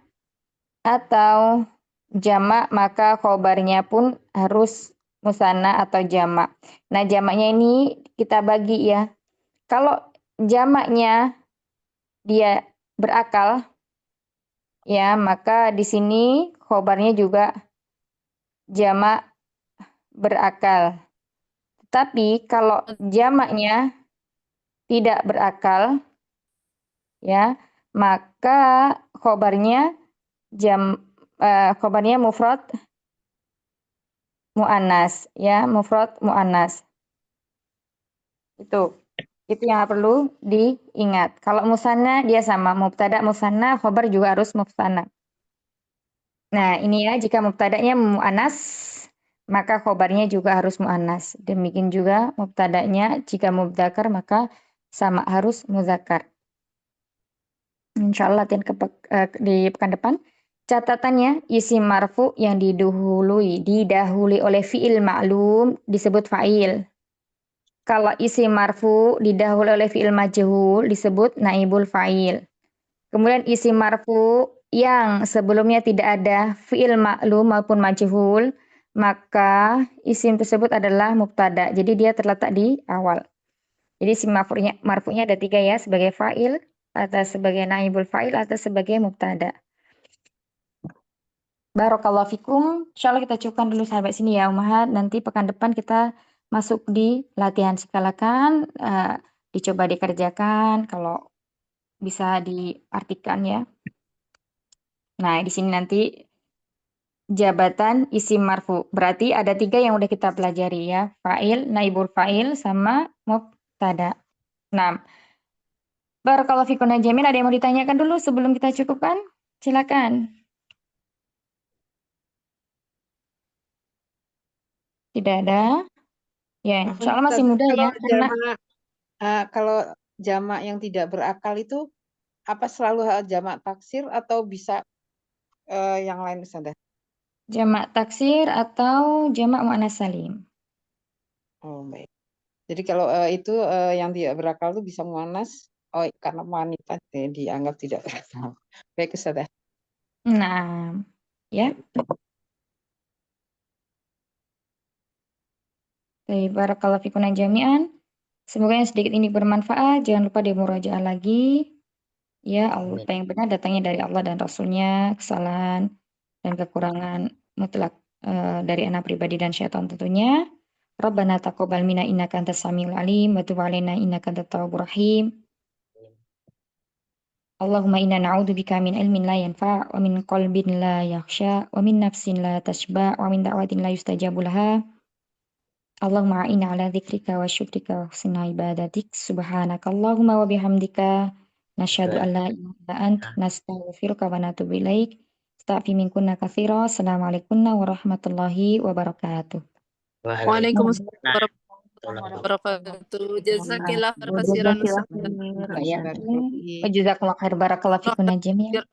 atau jamak, maka khobarnya pun harus musanna atau jamak. Nah, jamaknya ini kita bagi ya. Kalau jamaknya dia berakal ya, maka di sini khobarnya juga jamak berakal. Tetapi kalau jamaknya tidak berakal ya, maka khobarnya mufrad muannas ya, mufrad muannas. Itu yang perlu diingat. Kalau musanna dia sama, mubtada musanna, khobar juga harus musanna. Nah, ini ya, jika mubtadanya muannas, maka khobarnya juga harus muannas. Demikian juga mubtadanya jika mudzakkar, maka sama harus muzakkar. Insyaallah di pekan depan. Catatannya, isim marfu yang didahului oleh fi'il ma'lum disebut fa'il. Kalau isim marfu didahului oleh fi'il majhul disebut naibul fa'il. Kemudian isim marfu yang sebelumnya tidak ada fi'il ma'lum maupun majhul, maka isim tersebut adalah mubtada. Jadi dia terletak di awal. Jadi isim marfu'nya ada 3 ya, sebagai fa'il, atau sebagai naibul fa'il, atau sebagai mubtada. Barakallahu fikum. Insyaallah kita cukupkan dulu sampai sini ya Ummahat. Nanti pekan depan kita masuk di latihan sekalakan, dicoba dikerjakan kalau bisa diartikan ya. Nah, di sini nanti jabatan isim marfu. Berarti ada 3 yang udah kita pelajari ya. Fa'il, naibul fa'il, sama mubtada. Nah, barakallahu fikum jami'an. Ada yang mau ditanyakan dulu sebelum kita cukupkan? Silakan. Tidak ada? Ya, Afwan insyaallah masih Ustaz, muda ya. Karena kalau jamak yang tidak berakal itu apa selalu jamak taksir atau bisa yang lain Ustazah? jamak taksir atau jamak muannats salim. Oh, baik. Jadi kalau itu yang tidak berakal itu bisa muannas, karena wanita dianggap tidak berakal. Baik Ustazah. Nah, ya. Baik, barakallahu fikum jami'an. Semoga yang sedikit ini bermanfaat. Jangan lupa dimurajaah lagi. Ya, Allah, apa yang benar datangnya dari Allah dan Rasulnya. Kesalahan dan kekurangan mutlak dari anak pribadi dan syaitan tentunya. Rabbana taqabbal minna innaka antas samiul alim wa tub alaina innaka antat tawwabur rahim. Allahumma inna na'udzubika min ilmin la yanfa' wa min qalbin la yakhsha wa min nafsin la tashba' wa min da'watin la yustajabu laha. Allahumma a'inna ala dzikrika wa syukrika wa husni ibadatik. Subhanakallahumma wa bihamdika nasyhadu an la ilaha illa anta nastaghfiruka wa natubu ilaik. Astaghfiru minkunna katsira. Assalamualaikum warahmatullahi wabarakatuh. Waalaikumsalam Waalaikumsalam. warahmatullahi wabarakatuh. Jazakillah khairan. Jazakallah Ustaz. khair. Ya. Wa jazakallahu khair barakallahu fikum jami'an.